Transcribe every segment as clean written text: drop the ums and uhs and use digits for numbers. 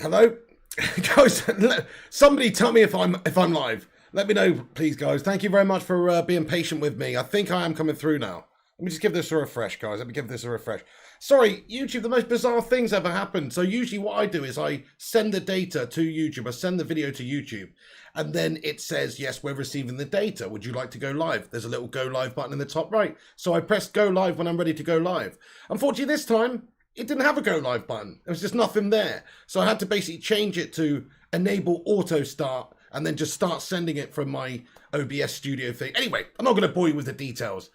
Hello? Guys, somebody tell me if I'm live. Let me know, please, guys. Thank you very much for being patient with me. I think I am coming through now. Let me just give this a refresh, guys. Let me give this a refresh. Sorry, YouTube, the most bizarre things ever happened. So usually what I do is I send the data to YouTube. I send the video to YouTube. And then it says, yes, we're receiving the data. Would you like to go live? There's a little go live button in the top right. So I pressed go live when I'm ready to go live. Unfortunately, this time, it didn't have a go live button. There was just nothing there. So I had to basically change it to enable auto start and then just start sending it from my OBS studio thing. Anyway, I'm not going to bore you with the details.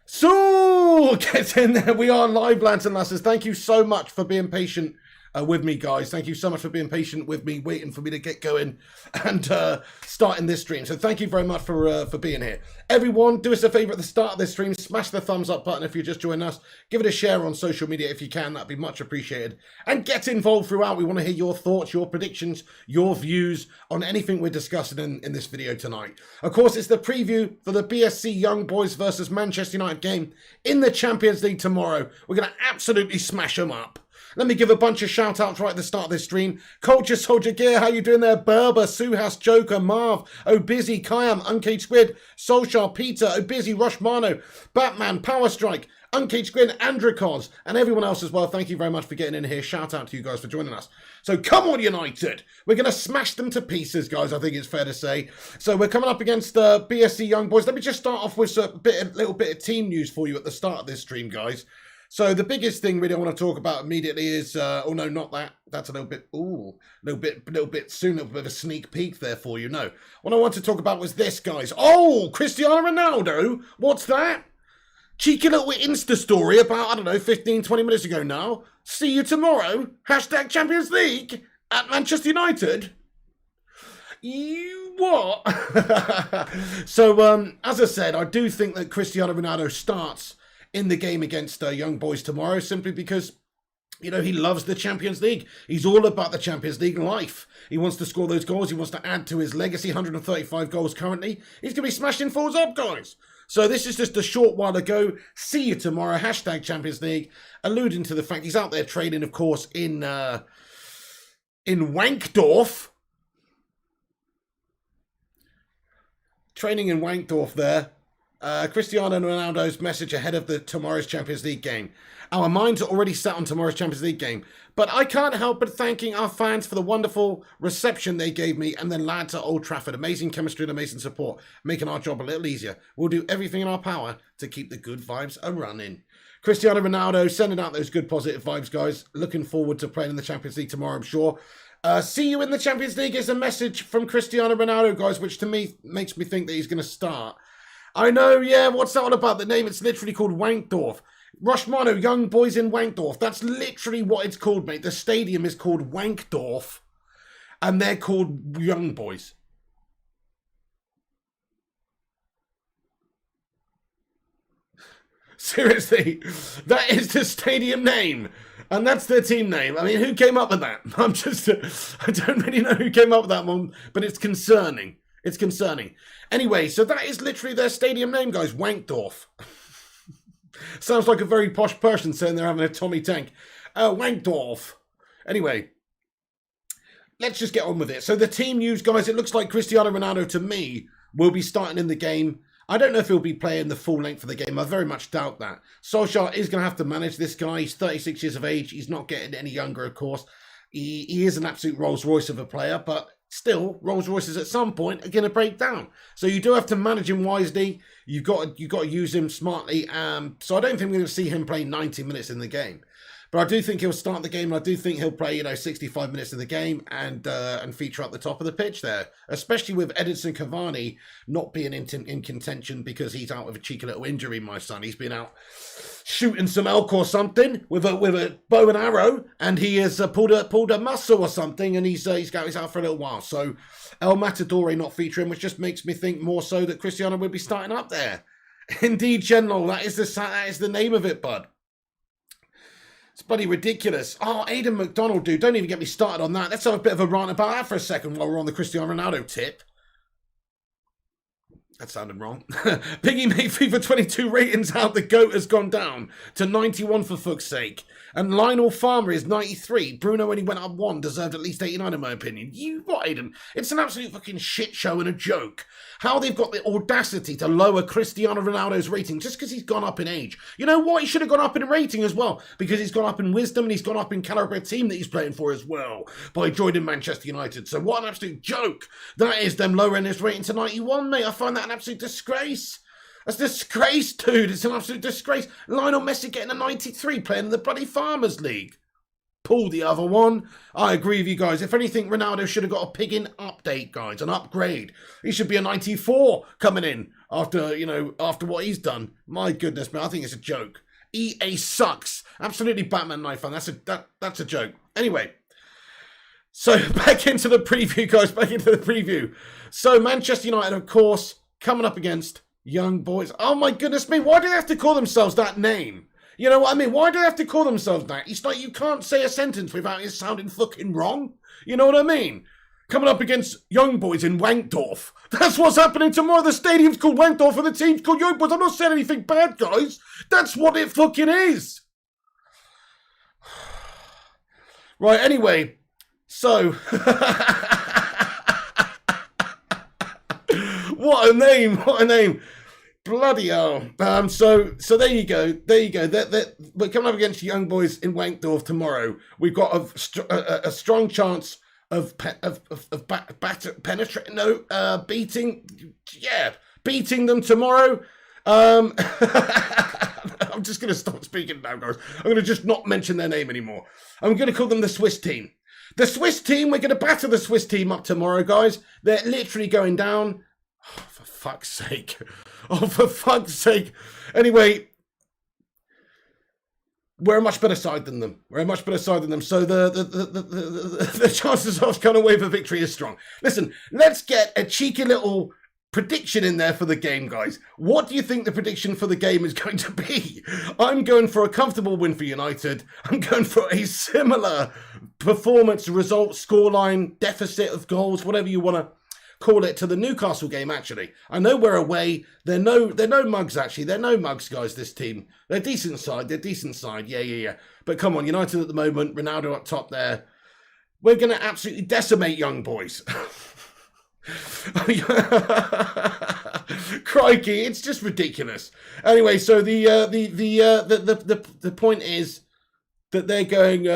So, get in there. We are live, lads and lasses. Thank you so much for being patient with me, guys. Thank you so much for being patient with me, waiting for me to get going and starting this stream. So thank you very much for being here. Everyone, do us a favor at the start of this stream. Smash the thumbs up button if you're just joining us. Give it a share on social media if you can. That'd be much appreciated. And get involved throughout. We want to hear your thoughts, your predictions, your views on anything we're discussing in this video tonight. Of course, it's the preview for the BSC Young Boys versus Manchester United game in the Champions League tomorrow. We're going to absolutely smash them up. Let me give a bunch of shout-outs right at the start of this stream. Culture Soldier Gear, how you doing there? Berber, Suhas, Joker, Marv, O'Busy, Kayam, Uncaged Squid, Solskjaer, Peter, O'Busy, Rushmano, Batman, Power Strike, Uncaged Squid, Andrikos, and everyone else as well. Thank you very much for getting in here. Shout out to you guys for joining us. So come on, United. We're going to smash them to pieces, guys, I think it's fair to say. So we're coming up against BSC Young Boys. Let me just start off with a little bit of team news for you at the start of this stream, guys. So the biggest thing really I want to talk about immediately is, oh no, not that. That's a little bit soon, a little bit of a sneak peek there for you. No, what I want to talk about was this, guys. Oh, Cristiano Ronaldo. What's that? Cheeky little Insta story about, I don't know, 15, 20 minutes ago now. See you tomorrow. Hashtag Champions League at Manchester United. You what? So, as I said, I do think that Cristiano Ronaldo starts in the game against Young Boys tomorrow, simply because, you know, he loves the Champions League. He's all about the Champions League life. He wants to score those goals. He wants to add to his legacy, 135 goals currently. He's going to be smashing fours up, guys. So this is just a short while ago. See you tomorrow. Hashtag Champions League. Alluding to the fact he's out there training, of course, in Wankdorf. Training in Wankdorf there. Cristiano Ronaldo's message ahead of tomorrow's Champions League game. Our minds are already set on tomorrow's Champions League game, but I can't help but thanking our fans for the wonderful reception they gave me and the lads at Old Trafford. Amazing chemistry and amazing support, making our job a little easier. We'll do everything in our power to keep the good vibes a-running. Cristiano Ronaldo sending out those good positive vibes, guys. Looking forward to playing in the Champions League tomorrow, I'm sure. See you in the Champions League is a message from Cristiano Ronaldo, guys, which to me makes me think that he's going to start. I know, yeah, what's that all about? The name, it's literally called Wankdorf. Rushmano, Young Boys in Wankdorf. That's literally what it's called, mate. The stadium is called Wankdorf, and they're called Young Boys. Seriously, that is the stadium name, and that's their team name. I mean, who came up with that? I don't really know who came up with that one, but it's concerning. It's concerning. Anyway, so that is literally their stadium name, guys. Wankdorf. Sounds like a very posh person saying they're having a Tommy Tank. Wankdorf. Anyway, let's just get on with it. So the team news, guys, it looks like Cristiano Ronaldo, to me, will be starting in the game. I don't know if he'll be playing the full length of the game. I very much doubt that. Solskjaer is going to have to manage this guy. He's 36 years of age. He's not getting any younger, of course. He is an absolute Rolls Royce of a player, but still, Rolls Royces at some point are going to break down. So you do have to manage him wisely. You've got to use him smartly. So I don't think we're going to see him play 90 minutes in the game. But I do think he'll start the game. And I do think he'll play, 65 minutes in the game and feature at the top of the pitch there. Especially with Edinson Cavani not being in contention because he's out with a cheeky little injury, my son. He's been out shooting some elk or something with a bow and arrow, and he has pulled a muscle or something, and he's out for a little while. So El Matador not featuring, which just makes me think more so that Cristiano will be starting up there. Indeed, General, that is the name of it, bud. It's bloody ridiculous. Oh, Aidan McDonald, dude, don't even get me started on that. Let's have a bit of a rant about that for a second while we're on the Cristiano Ronaldo tip. That sounded wrong. Piggy made FIFA 22 ratings out. The GOAT has gone down to 91 for fuck's sake. And Lionel Farmer is 93. Bruno only went up 1, deserved at least 89 in my opinion. You what, Aiden? It's an absolute fucking shit show and a joke. How they've got the audacity to lower Cristiano Ronaldo's rating just because he's gone up in age. You know what? He should have gone up in rating as well because he's gone up in wisdom and he's gone up in caliber of team that he's playing for as well by joining Manchester United. So what an absolute joke that is, them lowering his rating to 91, mate. I find that an absolute disgrace. That's a disgrace, dude. It's an absolute disgrace. Lionel Messi getting a 93 playing in the bloody Farmers League. Pull the other one. I agree with you guys. If anything, Ronaldo should have got a pigging update, guys, an upgrade. He should be a 94 coming in after, after what he's done. My goodness, man, I think it's a joke. EA sucks. Absolutely Batman Knife fan. That's a joke. Anyway, so back into the preview, guys. Back into the preview. So Manchester United, of course, coming up against Young Boys. Oh my goodness me, why do they have to call themselves that name? You know what I mean? Why do they have to call themselves that? It's like you can't say a sentence without it sounding fucking wrong. You know what I mean? Coming up against Young Boys in Wankdorf. That's what's happening tomorrow. The stadium's called Wankdorf and the team's called Young Boys. I'm not saying anything bad, guys. That's what it fucking is. Right, anyway. So... What a name, what a name. Bloody hell. So there you go. There you go. We're coming up against Young Boys in Wankdorf tomorrow. We've got a strong chance of beating them tomorrow. I'm just going to stop speaking now, guys. I'm going to just not mention their name anymore. I'm going to call them the Swiss team. The Swiss team, we're going to batter the Swiss team up tomorrow, guys. They're literally going down. Oh, for fuck's sake. Oh, for fuck's sake. Anyway, we're a much better side than them. We're a much better side than them. So the chances of us going away with a victory is strong. Listen, let's get a cheeky little prediction in there for the game, guys. What do you think the prediction for the game is going to be? I'm going for a comfortable win for United. I'm going for a similar performance, result, scoreline, deficit of goals, whatever you want to call it, to the Newcastle game, actually. I know we're away. They're no mugs, actually. They're no mugs, guys, this team. They're decent side. They're decent side. Yeah. But come on, United at the moment. Ronaldo up top there. We're going to absolutely decimate Young Boys. Crikey, it's just ridiculous. Anyway, so the point is that they're going...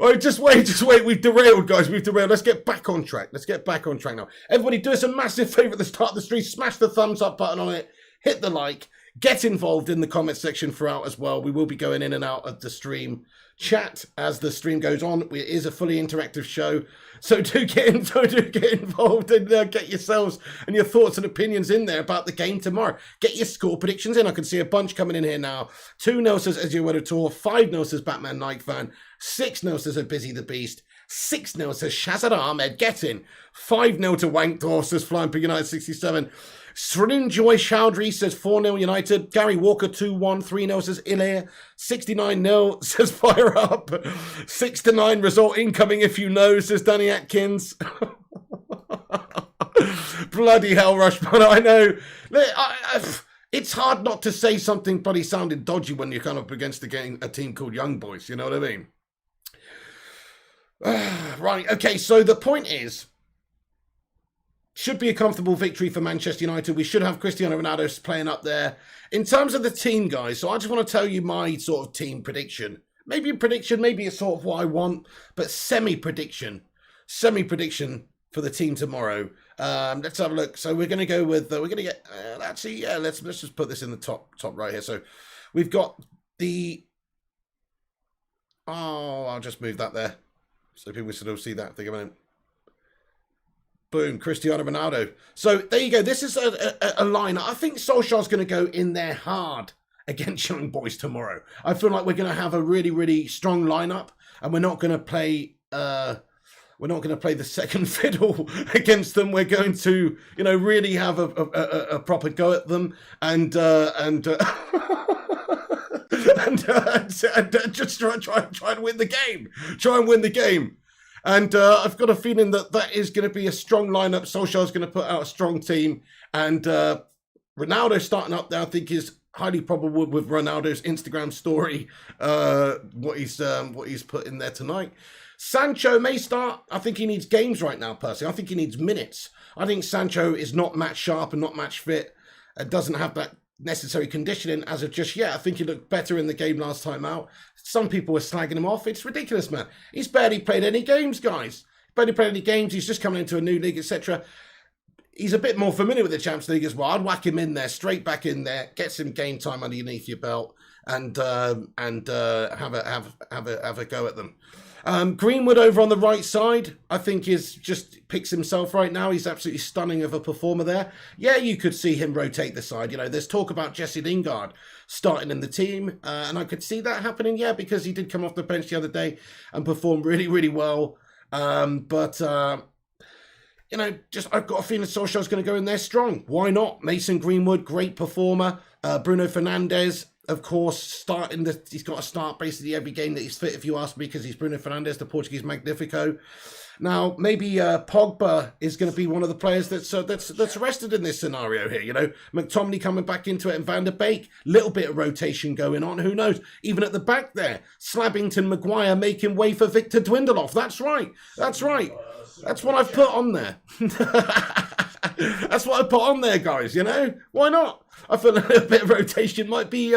Oh, just wait. We've derailed, guys. We've derailed. Let's get back on track. Now. Everybody, do us a massive favour at the start of the stream. Smash the thumbs up button on it. Hit the like. Get involved in the comment section throughout as well. We will be going in and out of the stream chat as the stream goes on. It is a fully interactive show. So do get involved and get yourselves and your thoughts and opinions in there about the game tomorrow. Get your score predictions in. I can see a bunch coming in here now. 2-0 says Ezio Tour. 5-0 says Batman Nike Fan. 6-0 says Busy the Beast. 6-0 says Shazad Ahmed. Get in. 5-0 to Wankdorf says Flying Pig United 67. Srinjoy Chowdhury says 4-0 United. Gary Walker 2-1. 3-0 says Ilair. 69-0 says Fire Up. 6-9 result incoming if you know, says Danny Atkins. Bloody hell, Rushman. I know. It's hard not to say something bloody sounding dodgy when you're kind of up against a team called Young Boys. You know what I mean? Right. Okay. So the point is, should be a comfortable victory for Manchester United. We should have Cristiano Ronaldo playing up there. In terms of the team, guys, so I just want to tell you my sort of team prediction. Maybe a prediction, maybe it's sort of what I want, but semi-prediction for the team tomorrow. Let's have a look. So we're going to go with, we're going to get, actually, yeah, let's just put this in the top right here. So we've got the, I'll just move that there so people sort of see that. Think about it. Boom, Cristiano Ronaldo. So there you go. This is a line. I think Solskjaer's going to go in there hard against Young Boys tomorrow. I feel like we're going to have a really, really strong lineup, and we're not going to play. We're not going to play the second fiddle against them. We're going to, really have a proper go at them, and and just try and win the game. Try and win the game. And I've got a feeling that is going to be a strong lineup. Solskjaer's going to put out a strong team. And Ronaldo starting up there, I think, is highly probable with Ronaldo's Instagram story, what he's put in there tonight. Sancho may start. I think he needs games right now, personally. I think he needs minutes. I think Sancho is not match sharp and not match fit and doesn't have that necessary conditioning as of just yet. I think he looked better in the game last time out. Some people were slagging him off. It's ridiculous, man. He's barely played any games, guys. Barely played any games. He's just coming into a new league, etc. He's a bit more familiar with the Champions League as well. I'd whack him in there, straight back in there, get some game time underneath your belt, and have a go at them. Greenwood over on the right side, I think is just picks himself right now. He's absolutely stunning of a performer there. Yeah, you could see him rotate the side. You know, there's talk about Jesse Lingard starting in the team, and I could see that happening, yeah, because he did come off the bench the other day and perform really, really well. You know, just I've got a feeling Solskjaer's going to go in there strong. Why not? Mason Greenwood, great performer. Bruno Fernandes, of course, he's got to start basically every game that he's fit, if you ask me, because he's Bruno Fernandes, the Portuguese Magnifico. Now, maybe Pogba is going to be one of the players that's rested in this scenario here. You know, McTominay coming back into it and Van der Beek, little bit of rotation going on. Who knows? Even at the back there, Slabbington, Maguire making way for Victor Dwindloff. That's right. That's right. That's what I've put on there. That's what I put on there, guys. You know, why not? I feel a little bit of rotation might be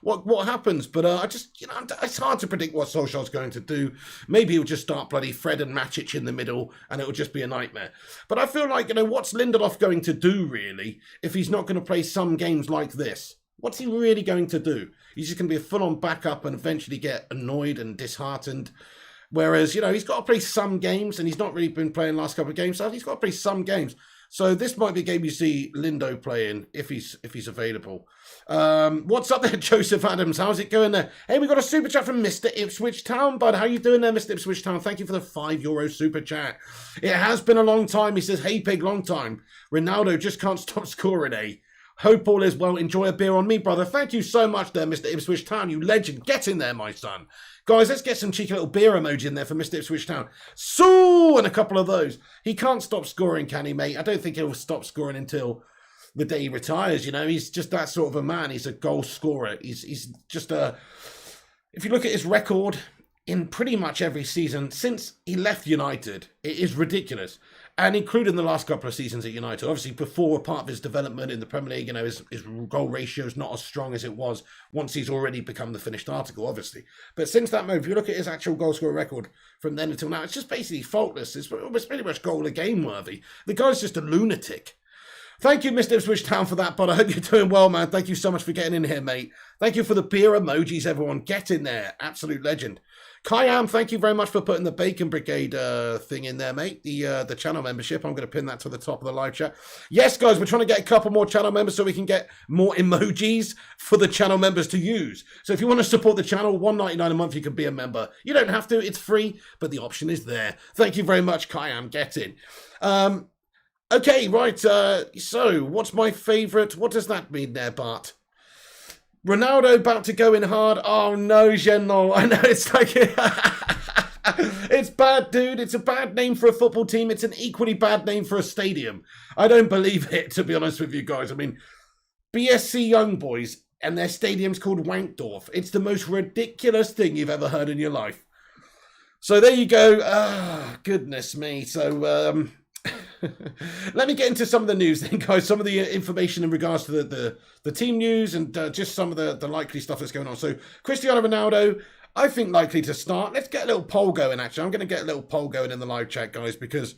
what happens, but I just, you know, it's hard to predict what Solskjaer's going to do. Maybe he'll just start bloody Fred and Matic in the middle, and it'll just be a nightmare. But I feel like, you know, what's Lindelof going to do really if he's not going to play some games like this? What's he really going to do? He's just going to be a full-on backup and eventually get annoyed and disheartened. Whereas, you know, he's got to play some games, and he's not really been playing the last couple of games, so he's got to play some games. So this might be a game you see Lindo playing if he's available. What's up there, Joseph Adams? How's it going there? Hey, we got a super chat from Mr. Ipswich Town, bud. How you doing there, Mr. Ipswich Town? Thank you for the €5 super chat. It has been a long time. He says, hey, pig, long time. Ronaldo just can't stop scoring, eh? Hope all is well. Enjoy a beer on me, brother. Thank you so much there, Mr. Ipswich Town. You legend. Get in there, my son. Guys, let's get some cheeky little beer emoji in there for Mr. Ipswich Town. So, and a couple of those. He can't stop scoring, can he, mate? I don't think he'll stop scoring until the day he retires, you know. He's just that sort of a man. He's a goal scorer. He's just a... If you look at his record in pretty much every season since he left United, it is ridiculous. And including the last couple of seasons at United, obviously before part of his development in the Premier League, you know, his goal ratio is not as strong as it was once he's already become the finished article, obviously. But since that move, if you look at his actual goal scorer record from then until now, it's just basically faultless. It's pretty much goal a game worthy. The guy's just a lunatic. Thank you, Mr. Ipswich Town, for that, but I hope you're doing well, man. Thank you so much for getting in here, mate. Thank you for the beer emojis, everyone. Get in there. Absolute legend. Kayam, thank you very much for putting the Bacon Brigade thing in there, mate. The channel membership. I'm going to pin that to the top of the live chat. Yes, guys, we're trying to get a couple more channel members so we can get more emojis for the channel members to use. So if you want to support the channel, $1.99 a month, you can be a member. You don't have to. It's free, but the option is there. Thank you very much, Kayam. Get in. Okay, right. So what's my favourite? What does that mean there, Bart? Ronaldo about to go in hard. Oh no, Genol. I know it's like it's bad, dude. It's a bad name for a football team. It's an equally bad name for a stadium. I don't believe it, to be honest with you guys. I mean, BSC Young Boys and their stadium's called Wankdorf. It's the most ridiculous thing you've ever heard in your life. So there you go. Goodness me. So let me get into some of the news then, guys. Some of the information in regards to the team news and just some of the likely stuff that's going on. So Cristiano Ronaldo, I think likely to start. Let's get a little poll going, actually. I'm going to get a little poll going in the live chat, guys, because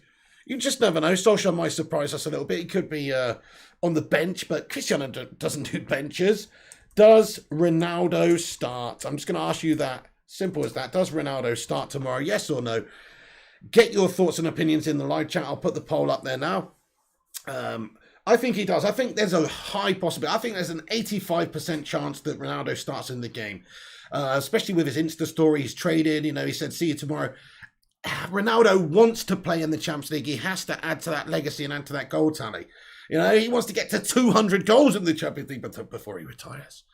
you just never know. Solskjaer might surprise us a little bit. He could be on the bench, but Cristiano doesn't do benches. Does Ronaldo start? I'm just going to ask you that. Simple as that. Does Ronaldo start tomorrow? Yes or no? Get your thoughts and opinions in the live chat. I'll put the poll up there now. I think he does. I think there's a high possibility. I think there's an 85% chance that Ronaldo starts in the game, especially with his Insta story. He's traded. You know, he said, see you tomorrow. Ronaldo wants to play in the Champions League. He has to add to that legacy and add to that goal tally. You know, he wants to get to 200 goals in the Champions League before he retires.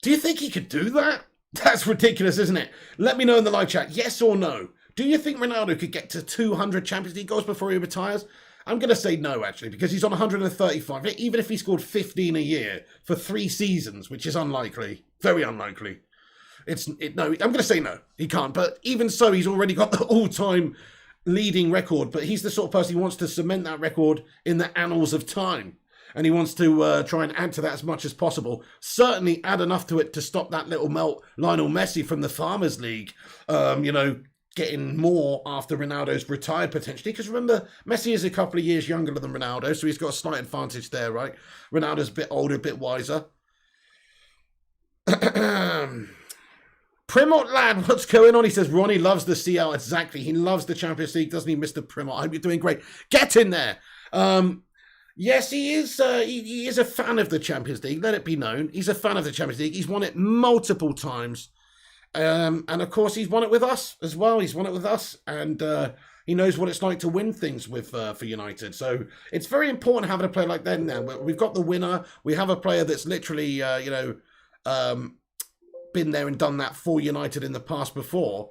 Do you think he could do that? That's ridiculous, isn't it? Let me know in the live chat, yes or no. Do you think Ronaldo could get to 200 Champions League goals before he retires? I'm going to say no, actually, because he's on 135. Even if he scored 15 a year for 3 seasons, which is unlikely, very unlikely. No, I'm going to say no. He can't. But even so, he's already got the all-time leading record. But he's the sort of person who wants to cement that record in the annals of time. And he wants to try and add to that as much as possible. Certainly add enough to it to stop that little melt Lionel Messi from the Farmers League, getting more after Ronaldo's retired potentially. Because remember, Messi is a couple of years younger than Ronaldo, so he's got a slight advantage there, right? Ronaldo's a bit older, a bit wiser. Primot lad, what's going on? He says Ronnie loves the CL. Exactly. He loves the Champions League, doesn't he, Mr. Primot? I hope you're doing great. Get in there. Yes, he is. He is a fan of the Champions League. Let it be known. He's a fan of the Champions League. He's won it multiple times. And of course, he's won it with us as well. He's won it with us. And he knows what it's like to win things with for United. So it's very important having a player like that now. We've got the winner. We have a player that's literally, been there and done that for United in the past before.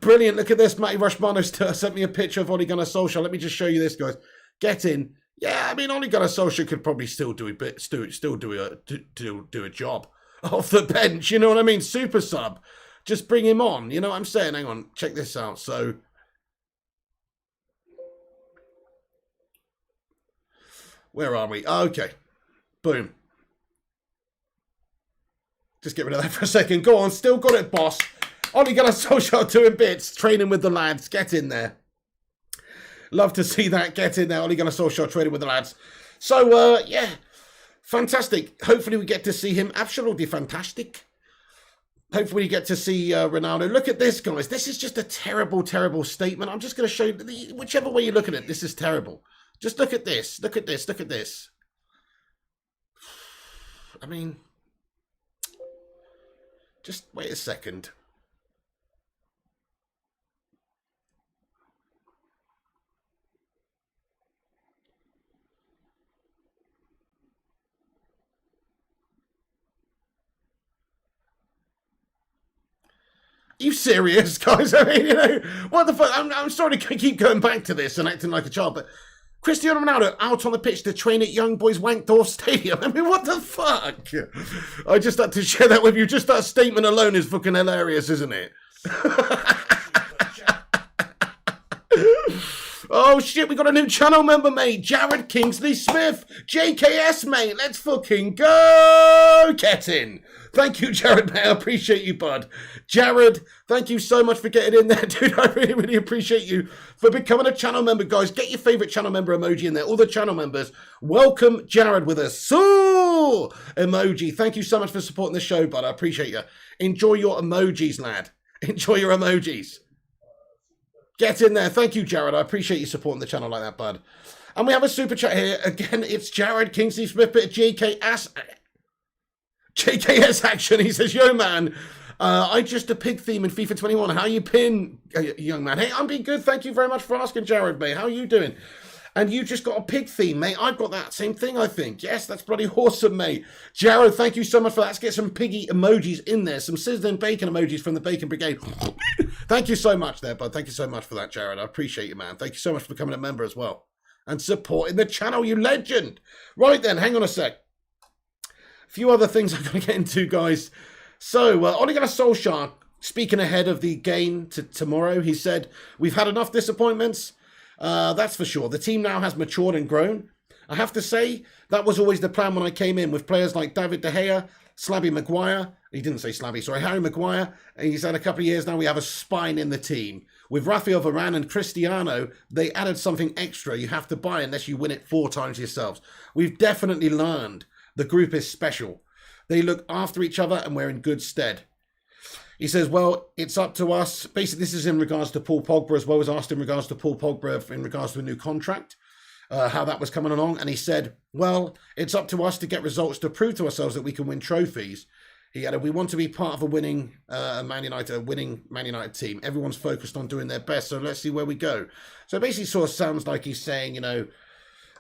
Brilliant. Look at this. Matty Rushmano sent me a picture of Ole Gunnar Solskjaer. Let me just show you this, guys. Get in. Yeah, I mean, Ole Gunnar Solskjaer could probably still do a job off the bench. You know what I mean? Super sub. Just bring him on. You know what I'm saying? Hang on. Check this out. So, where are we? Okay. Boom. Just get rid of that for a second. Go on. Still got it, boss. Ole Gunnar Solskjaer doing bits. Training with the lads. Get in there. Love to see that. Get in there. Ole Gunnar Solskjaer training with the lads. So, yeah. Fantastic. Hopefully we get to see him. Absolutely fantastic. Hopefully we get to see Ronaldo. Look at this, guys. This is just a terrible, terrible statement. I'm just going to show you, whichever way you look at it, this is terrible. Just look at this. Look at this. Look at this. I mean, just wait a second. Are you serious, guys? I mean, what the fuck? I'm sorry to keep going back to this and acting like a child, but Cristiano Ronaldo out on the pitch to train at Young Boys Wankdorf Stadium. I mean, what the fuck? I just had to share that with you. Just that statement alone is fucking hilarious, isn't it? Oh shit, we got a new channel member, mate. Jared Kingsley Smith. JKS, mate. Let's fucking go. Get in. Thank you, Jared, mate. I appreciate you, bud. Jared, thank you so much for getting in there, dude. I really, really appreciate you for becoming a channel member, guys. Get your favorite channel member emoji in there. All the channel members, welcome Jared with a so emoji. Thank you so much for supporting the show, bud. I appreciate you. Enjoy your emojis, lad. Enjoy your emojis. Get in there. Thank you, Jared. I appreciate you supporting the channel like that, bud. And we have a super chat here. Again, it's Jared Kingsley Smith, bit of JKS action. He says, yo, man, I just a pig theme in FIFA 21. How you been, young man? Hey, I'm being good. Thank you very much for asking, Jared, mate. How are you doing? And you just got a pig theme, mate. I've got that same thing, I think. Yes, that's bloody awesome, mate. Jared, thank you so much for that. Let's get some piggy emojis in there. Some sizzling bacon emojis from the Bacon Brigade. Thank you so much there, bud. Thank you so much for that, Jared. I appreciate you, man. Thank you so much for becoming a member as well. And supporting the channel, you legend. Right then, hang on a sec. A few other things I'm going to get into, guys. So, Ole Gunnar Solskjaer, speaking ahead of the game tomorrow, he said, we've had enough disappointments. That's for sure. The team now has matured and grown. I have to say, that was always the plan when I came in, with players like David De Gea, Slabby Maguire. He didn't say Slabby, sorry, Harry Maguire. And he's had a couple of years now, we have a spine in the team. With Rafael Varane and Cristiano, they added something extra you have to buy unless you win it 4 times yourselves. We've definitely learned the group is special. They look after each other and we're in good stead. He says, well, it's up to us. Basically, this is in regards to Paul Pogba as well. As asked in regards to Paul Pogba in regards to a new contract, how that was coming along. And he said, well, it's up to us to get results to prove to ourselves that we can win trophies. He added, we want to be part of a winning Man United team. Everyone's focused on doing their best, so let's see where we go. So it basically sort of sounds like he's saying,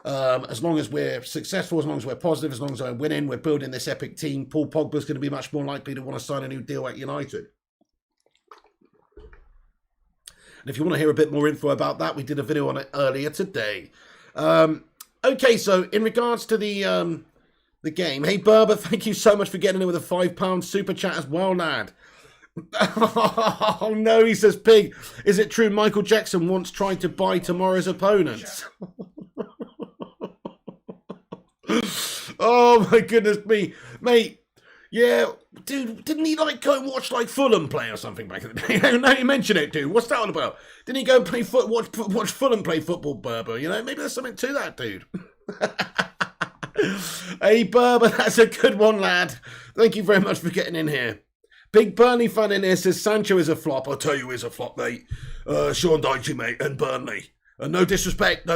As long as we're successful, as long as we're positive, as long as we're winning, we're building this epic team. Paul Pogba's going to be much more likely to want to sign a new deal at United. And if you want to hear a bit more info about that, we did a video on it earlier today. Okay, so in regards to the game, hey Berber, thank you so much for getting in with a £5 super chat as well, lad. Oh no, he says, Pig, is it true Michael Jackson once tried to buy tomorrow's opponents? Oh my goodness me, mate. Yeah, dude, didn't he like go and watch like Fulham play or something back in the day? Now you mention it, dude. What's that all about? Didn't he go and play watch Fulham play football, Berber? You know, maybe there's something to that, dude. Hey Berber, that's a good one, lad. Thank you very much for getting in here. Big Burnley fan in here says Sancho is a flop. I'll tell you, he's a flop, mate. Sean Dyche, mate, and Burnley. No disrespect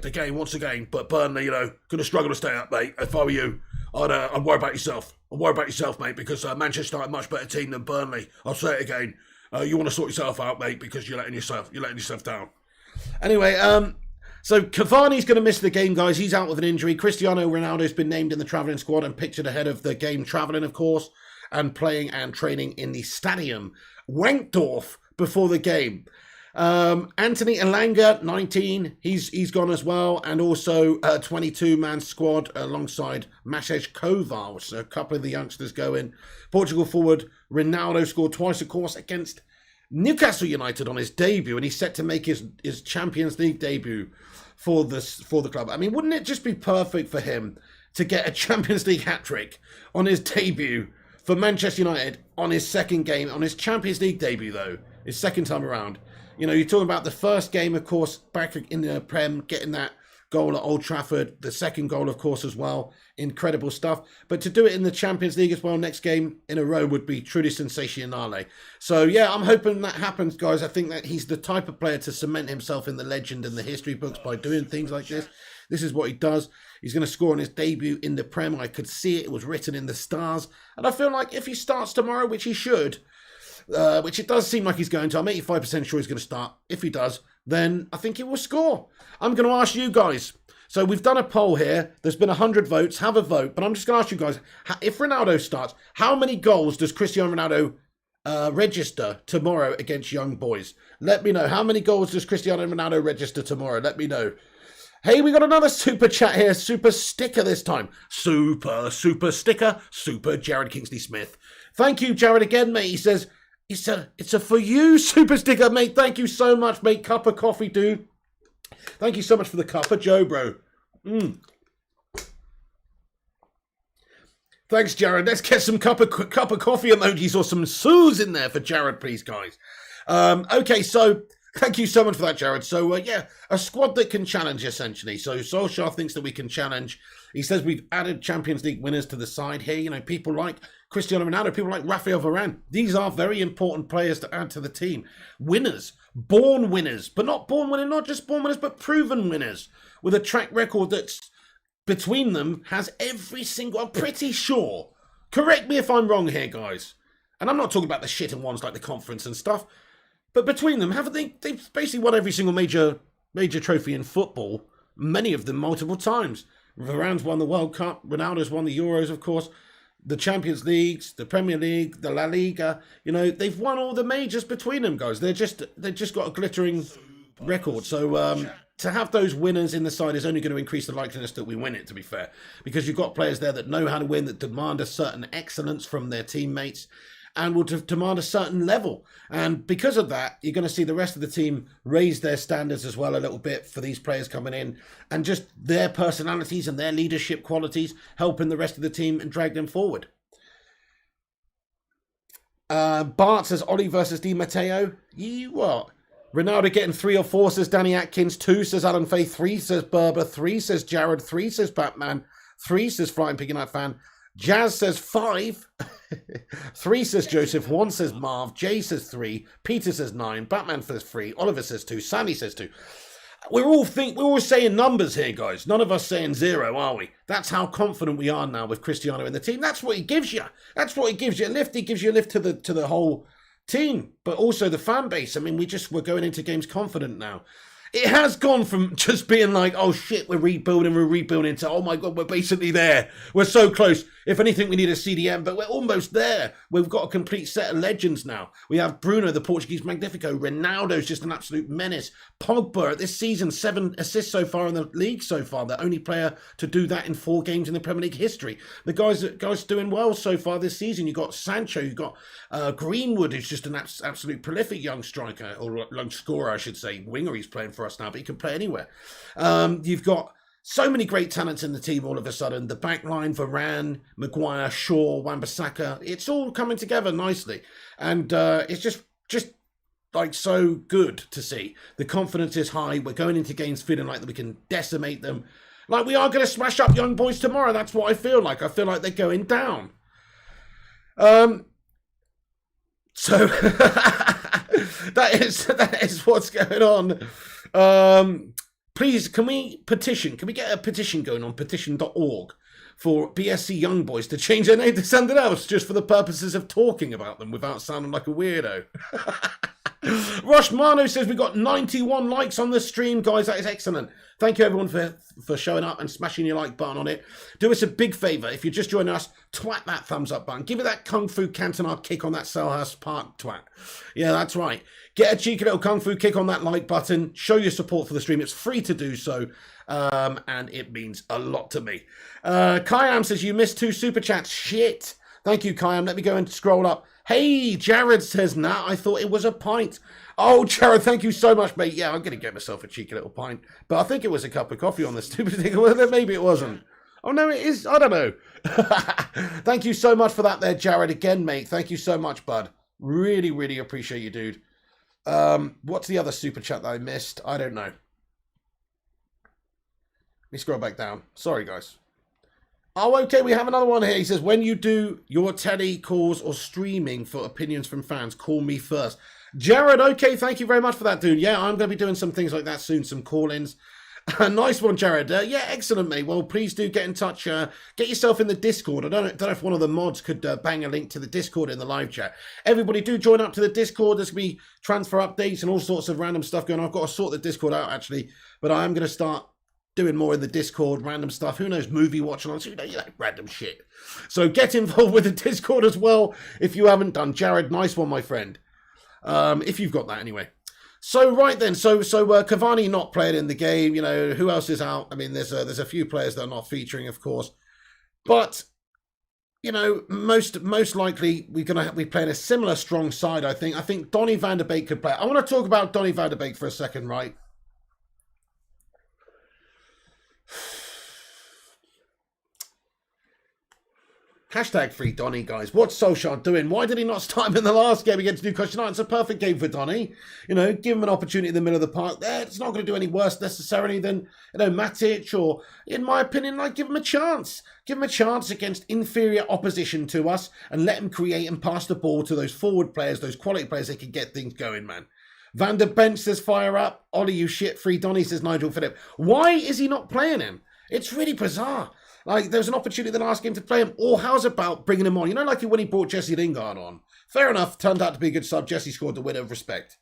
again, once again, but Burnley, you know, going to struggle to stay up, mate. If I were you, I'd worry about yourself. I'd worry about yourself, mate, because Manchester are a much better team than Burnley. I'll say it again. You want to sort yourself out, mate, because you're letting yourself down. Anyway, so Cavani's going to miss the game, guys. He's out with an injury. Cristiano Ronaldo's been named in the travelling squad and pictured ahead of the game travelling, of course, and playing and training in the stadium Wankdorf before the game. Anthony Elanga, 19, he's gone as well, and also a 22-man squad alongside Maciej Kovar, so a couple of the youngsters go in. Portugal forward Ronaldo scored twice, of course, against Newcastle United on his debut, and he's set to make his Champions League debut for the club. I mean, wouldn't it just be perfect for him to get a Champions League hat-trick on his debut for Manchester United on his second game, on his Champions League debut, though, his second time around? You know, you're talking about the first game, of course, back in the Prem, getting that goal at Old Trafford, the second goal, of course, as well. Incredible stuff. But to do it in the Champions League as well, next game in a row would be truly sensationale. So, yeah, I'm hoping that happens, guys. I think that he's the type of player to cement himself in the legend and the history books by doing things like this. This is what he does. He's going to score on his debut in the Prem. I could see it. It was written in the stars. And I feel like if he starts tomorrow, which he should, which it does seem like he's going to. I'm 85% sure he's going to start. If he does, then I think he will score. I'm going to ask you guys. So we've done a poll here. There's been 100 votes. Have a vote. But I'm just going to ask you guys, if Ronaldo starts, how many goals does Cristiano Ronaldo register tomorrow against Young Boys? Let me know. How many goals does Cristiano Ronaldo register tomorrow? Let me know. Hey, we got another super chat here. Super sticker this time. Super sticker. Super Jared Kingsley Smith. Thank you, Jared, again, mate. He says, it's a for you super sticker, mate. Thank you so much, mate. Cup of coffee, dude. Thank you so much for the cup of Joe, bro. Thanks, Jared. Let's get some cup of coffee emojis or some soos in there for Jared, please, guys. Okay, so thank you so much for that, Jared. So, yeah, a squad that can challenge, essentially. So Solskjaer thinks that we can challenge. He says we've added Champions League winners to the side here. You know, people like Cristiano Ronaldo, people like Rafael Varane. These are very important players to add to the team. Winners, born winners, but not just born winners, but proven winners with a track record that's between them has every single, I'm pretty sure. Correct me if I'm wrong here, guys. And I'm not talking about the shit and ones like the conference and stuff. But between them, they've basically won every single major trophy in football, many of them multiple times. Varane's won the World Cup, Ronaldo's won the Euros, of course, the Champions Leagues, the Premier League, the La Liga. You know, they've won all the majors between them, guys. They've just got a glittering record. So to have those winners in the side is only going to increase the likeliness that we win it, to be fair. Because you've got players there that know how to win, that demand a certain excellence from their teammates, and will demand a certain level. And because of that, you're going to see the rest of the team raise their standards as well a little bit for these players coming in, and just their personalities and their leadership qualities helping the rest of the team and drag them forward. Bart says Ollie versus Di Matteo. You what? Ronaldo getting 3 or 4, says Danny Atkins. 2, says Alan Faye. 3, says Berber. 3, says Jared. 3, says Batman. 3, says Flying Pig Night Fan. Jazz says 5. 3 says Joseph. 1 says Marv. Jay says 3. Peter says 9. Batman says 3. Oliver says 2. Sandy says 2. We're all saying numbers here, guys. None of us saying 0, are we? That's how confident we are now with Cristiano in the team. That's what he gives you. That's what he gives you a lift. He gives you a lift to the whole team, but also the fan base. I mean, we're going into games confident now. it has gone from just being like, oh shit, we're rebuilding to, oh my God, we're basically there. We're so close. If anything, we need a CDM, but we're almost there. We've got a complete set of legends now. We have Bruno, the Portuguese Magnifico. Ronaldo's just an absolute menace. Pogba, this season, 7 assists so far in the league so far. The only player to do that in 4 games in the Premier League history. The guys doing well so far this season. You've got Sancho, you've got Greenwood, who's just an absolute prolific young striker, or young scorer, I should say. Winger he's playing for us now, but he can play anywhere. You've got so many great talents in the team all of a sudden. The back line, Varane, Maguire, Shaw, Wan-Bissaka, it's all coming together nicely. And it's just like so good to see. The confidence is high. We're going into games feeling like that we can decimate them. Like we are going to smash up young boys tomorrow. That's what I feel like. I feel like they're going down. So that is what's going on. Please, can we petition? Can we get a petition going on petition.org for BSC young boys to change their name to something else just for the purposes of talking about them without sounding like a weirdo? Rosh Mano says we got 91 likes on the stream, guys. That is excellent. Thank you everyone for showing up and smashing your like button on it. Do us a big favour. If you're just joining us, twat that thumbs up button. Give it that Kung Fu Cantonade kick on that Selhurst Park twat. Yeah, that's right. Get a cheeky little Kung Fu kick on that like button. Show your support for the stream. It's free to do so. And it means a lot to me. Kayam says you missed 2 super chats. Shit. Thank you, Kayam. Let me go and scroll up. Hey, Jared says, nah, I thought it was a pint. Oh, Jared, thank you so much, mate. Yeah, I'm going to get myself a cheeky little pint. But I think it was a cup of coffee on the stupid thing. Well, maybe it wasn't. Oh, no, it is. I don't know. Thank you so much for that there, Jared. Again, mate, thank you so much, bud. Really, really appreciate you, dude. What's the other super chat that I missed? I don't know. Let me scroll back down. Sorry, guys. Oh, okay, we have another one here. He says, when you do your telly calls or streaming for opinions from fans, call me first. Jared, okay, thank you very much for that, dude. Yeah, I'm going to be doing some things like that soon, some call-ins. Nice one, Jared. Yeah, excellent, mate. Well, please do get in touch. Get yourself in the Discord. I don't know if one of the mods could bang a link to the Discord in the live chat. Everybody do join up to the Discord. There's going to be transfer updates and all sorts of random stuff going on. I've got to sort the Discord out, actually, but I am going to start doing more in the Discord, random stuff. Who knows, movie watching on, so you know, random shit. So get involved with the Discord as well if you haven't done. Jared, nice one, my friend. If you've got that anyway. So right then, so Cavani not playing in the game. You know, who else is out? I mean, there's a few players that are not featuring, of course, but you know, most likely we're gonna be playing a similar strong side. I think Donny van der Beek could play. I want to talk about Donny van der Beek for a second, right? Hashtag free Donny, guys. What's Solskjaer doing? Why did he not start him in the last game against Newcastle United? It's a perfect game for Donny. You know, give him an opportunity in the middle of the park. There, it's not going to do any worse necessarily than, you know, Matic or, in my opinion, like, give him a chance. Give him a chance against inferior opposition to us and let him create and pass the ball to those forward players, those quality players that can get things going, man. Van der Bench says fire up. Ollie, you shit. Free Donny, says Nigel Phillip. Why is he not playing him? It's really bizarre. Like, there's an opportunity to ask him to play him. Or how's about bringing him on? You know, like when he brought Jesse Lingard on. Fair enough, turned out to be a good sub. Jesse scored the winner of respect.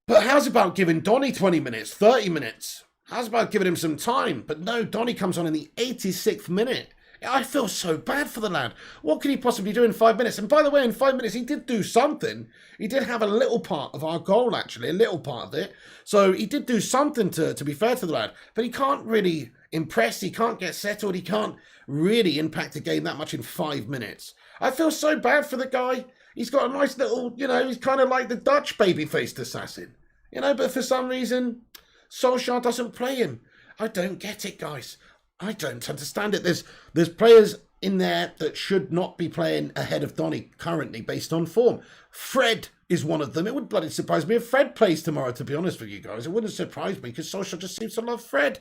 But how's about giving Donny 20 minutes, 30 minutes? How's about giving him some time? But no, Donny comes on in the 86th minute. I feel so bad for the lad. What could he possibly do in 5 minutes? And by the way, in 5 minutes, he did do something. He did have a little part of our goal, actually, a little part of it. So he did do something to be fair to the lad. But he can't really impress. He can't get settled. He can't really impact a game that much in 5 minutes. I feel so bad for the guy. He's got a nice little, you know, he's kind of like the Dutch baby-faced assassin. You know, but for some reason, Solskjaer doesn't play him. I don't get it, guys. I don't understand it. There's players in there that should not be playing ahead of Donny currently based on form. Fred is one of them. It would bloody surprise me if Fred plays tomorrow, to be honest with you guys. It wouldn't surprise me because Solskjaer just seems to love Fred.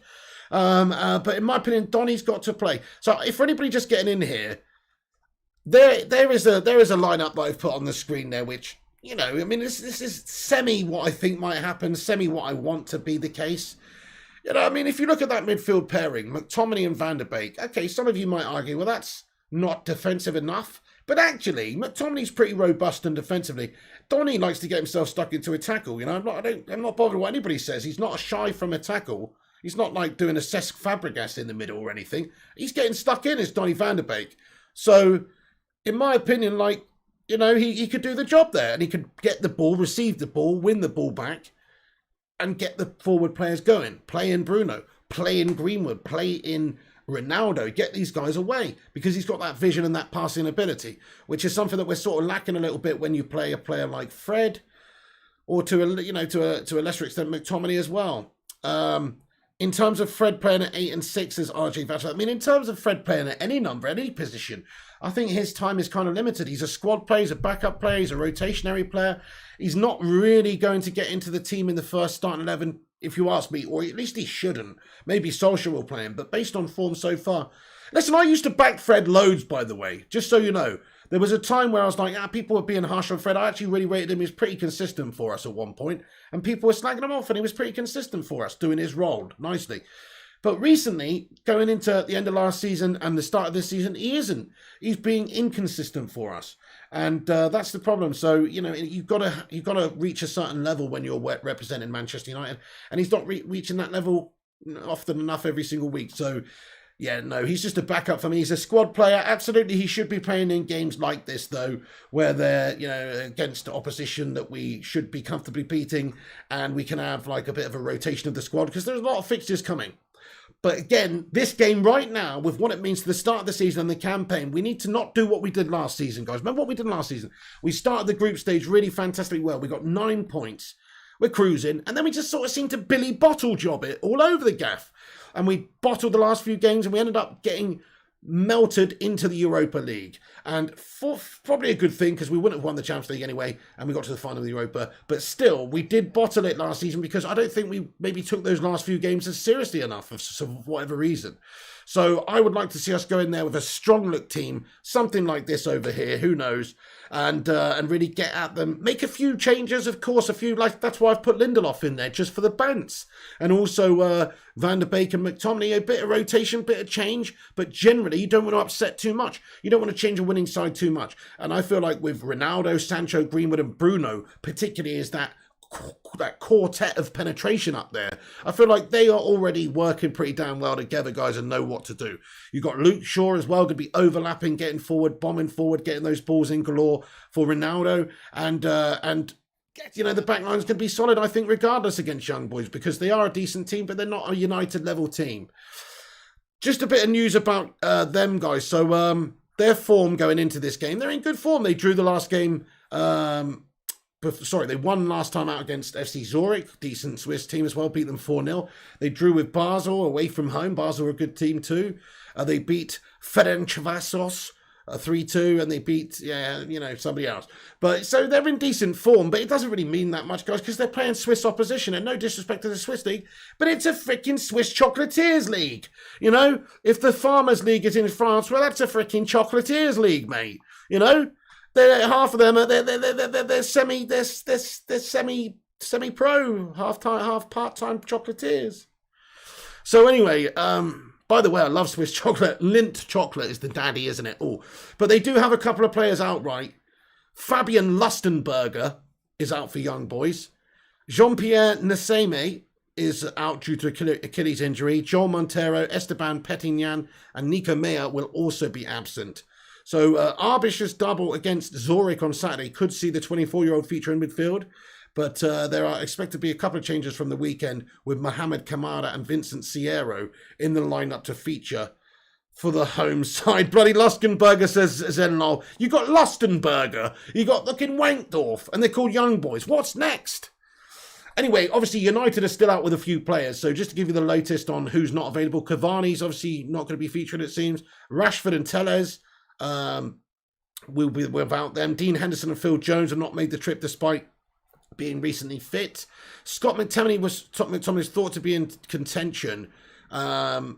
But in my opinion, Donny's got to play. So if for anybody just getting in here, there is a lineup that I've put on the screen there, which, you know, I mean, this is semi what I think might happen, semi what I want to be the case. You know, I mean, if you look at that midfield pairing, McTominay and Van der Beek, okay, some of you might argue, well, that's not defensive enough. But actually, McTominay's pretty robust and defensively. Donny likes to get himself stuck into a tackle. You know, I'm not bothered what anybody says. He's not shy from a tackle. He's not like doing a Cesc Fabregas in the middle or anything. He's getting stuck in as Donny van der Beek. So, in my opinion, like, you know, he could do the job there, and he could get the ball, receive the ball, win the ball back, and get the forward players going. Play in Bruno, play in Greenwood, play in Ronaldo, get these guys away, because he's got that vision and that passing ability, which is something that we're sort of lacking a little bit when you play a player like Fred, or to a lesser extent McTominay as well. In terms of Fred playing at 8 and 6 as RJ Vachon, I mean, in terms of Fred playing at any number, any position, I think his time is kind of limited. He's a squad player, he's a backup player, he's a rotationary player. He's not really going to get into the team in the first starting 11, if you ask me, or at least he shouldn't. Maybe Solskjaer will play him, but based on form so far... Listen, I used to back Fred loads, by the way, just so you know. There was a time where I was like, people were being harsh on Fred. I actually really rated him. He was pretty consistent for us at one point. And people were slagging him off, and he was pretty consistent for us, doing his role nicely. But recently, going into the end of last season and the start of this season, he isn't. He's being inconsistent for us. And that's the problem. So, you know, you've got to reach a certain level when you're representing Manchester United. And he's not reaching that level often enough every single week. So... yeah, no, he's just a backup for me. He's a squad player. Absolutely, he should be playing in games like this, though, where they're, you know, against opposition that we should be comfortably beating, and we can have, like, a bit of a rotation of the squad, because there's a lot of fixtures coming. But again, this game right now, with what it means to the start of the season and the campaign, we need to not do what we did last season, guys. Remember what we did last season? We started the group stage really fantastically well. We got 9 points. We're cruising, and then we just sort of seemed to Billy Bottle job it all over the gaff. And we bottled the last few games, and we ended up getting melted into the Europa League. And for probably a good thing, because we wouldn't have won the Champions League anyway, and we got to the final of the Europa. But still, we did bottle it last season, because I don't think we maybe took those last few games as seriously enough for whatever reason. So I would like to see us go in there with a strong look team, something like this over here, who knows, and really get at them. Make a few changes, of course, that's why I've put Lindelof in there, just for the bants. And also Van der Beek and McTominay, a bit of rotation, bit of change, but generally you don't want to upset too much. You don't want to change a winning side too much. And I feel like with Ronaldo, Sancho, Greenwood and Bruno, particularly is that quartet of penetration up there, I feel like they are already working pretty damn well together, guys, and know what to do. You've got Luke Shaw as well, going to be overlapping, getting forward, bombing forward, getting those balls in galore for Ronaldo, and you know, the back line's going to be solid, I think, regardless against Young Boys, because they are a decent team, but they're not a United level team. Just a bit of news about them, guys. So their form going into this game, they're in good form. They drew the last game. They won last time out against FC Zurich, decent Swiss team as well, beat them 4-0. They drew with Basel away from home. Basel are a good team too. They beat Ferencváros 3-2, and they beat, somebody else. But so they're in decent form, but it doesn't really mean that much, guys, because they're playing Swiss opposition, and no disrespect to the Swiss league, but it's a freaking Swiss Chocolatiers league. You know, if the Farmers League is in France, well, that's a freaking Chocolatiers league, mate. You know? Half of them are they're semi pro, half part-time chocolatiers. So anyway, by the way, I love Swiss chocolate. Lindt chocolate is the daddy, isn't it? Oh, but they do have a couple of players outright. Fabian Lustenberger is out for Young Boys. Jean-Pierre Nseme is out due to Achilles injury. Joel Montero, Esteban Petignan, and Nico Meyer will also be absent. So Arbischer's double against Zurich on Saturday could see the 24-year-old feature in midfield, but there are expected to be a couple of changes from the weekend with Mohamed Kamara and Vincent Sierro in the lineup to feature for the home side. Bloody Lustenberger, says Zenlol. You got Lustenberger, you got looking Wankdorf, and they're called Young Boys. What's next? Anyway, obviously United are still out with a few players, so just to give you the latest on who's not available, Cavani's obviously not going to be featured, it seems. Rashford and Tellez will be without them. Dean Henderson and Phil Jones have not made the trip despite being recently fit. Scott McTominay was thought to be in contention, so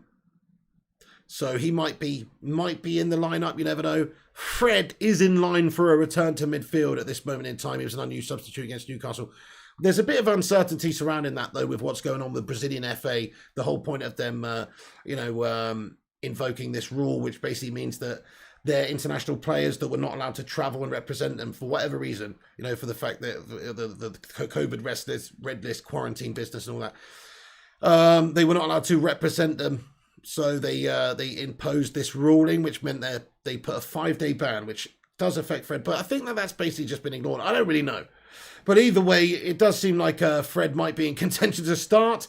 he might be in the lineup. You never know. Fred is in line for a return to midfield at this moment in time. He was an unused substitute against Newcastle. There's a bit of uncertainty surrounding that, though, with what's going on with Brazilian FA. The whole point of them, invoking this rule, which basically means that their international players that were not allowed to travel and represent them for whatever reason, for the fact that the COVID red list, quarantine business and all that, they were not allowed to represent them. So they imposed this ruling, which meant that they put a 5-day ban, which does affect Fred. But I think that's basically just been ignored. I don't really know. But either way, it does seem like Fred might be in contention to start.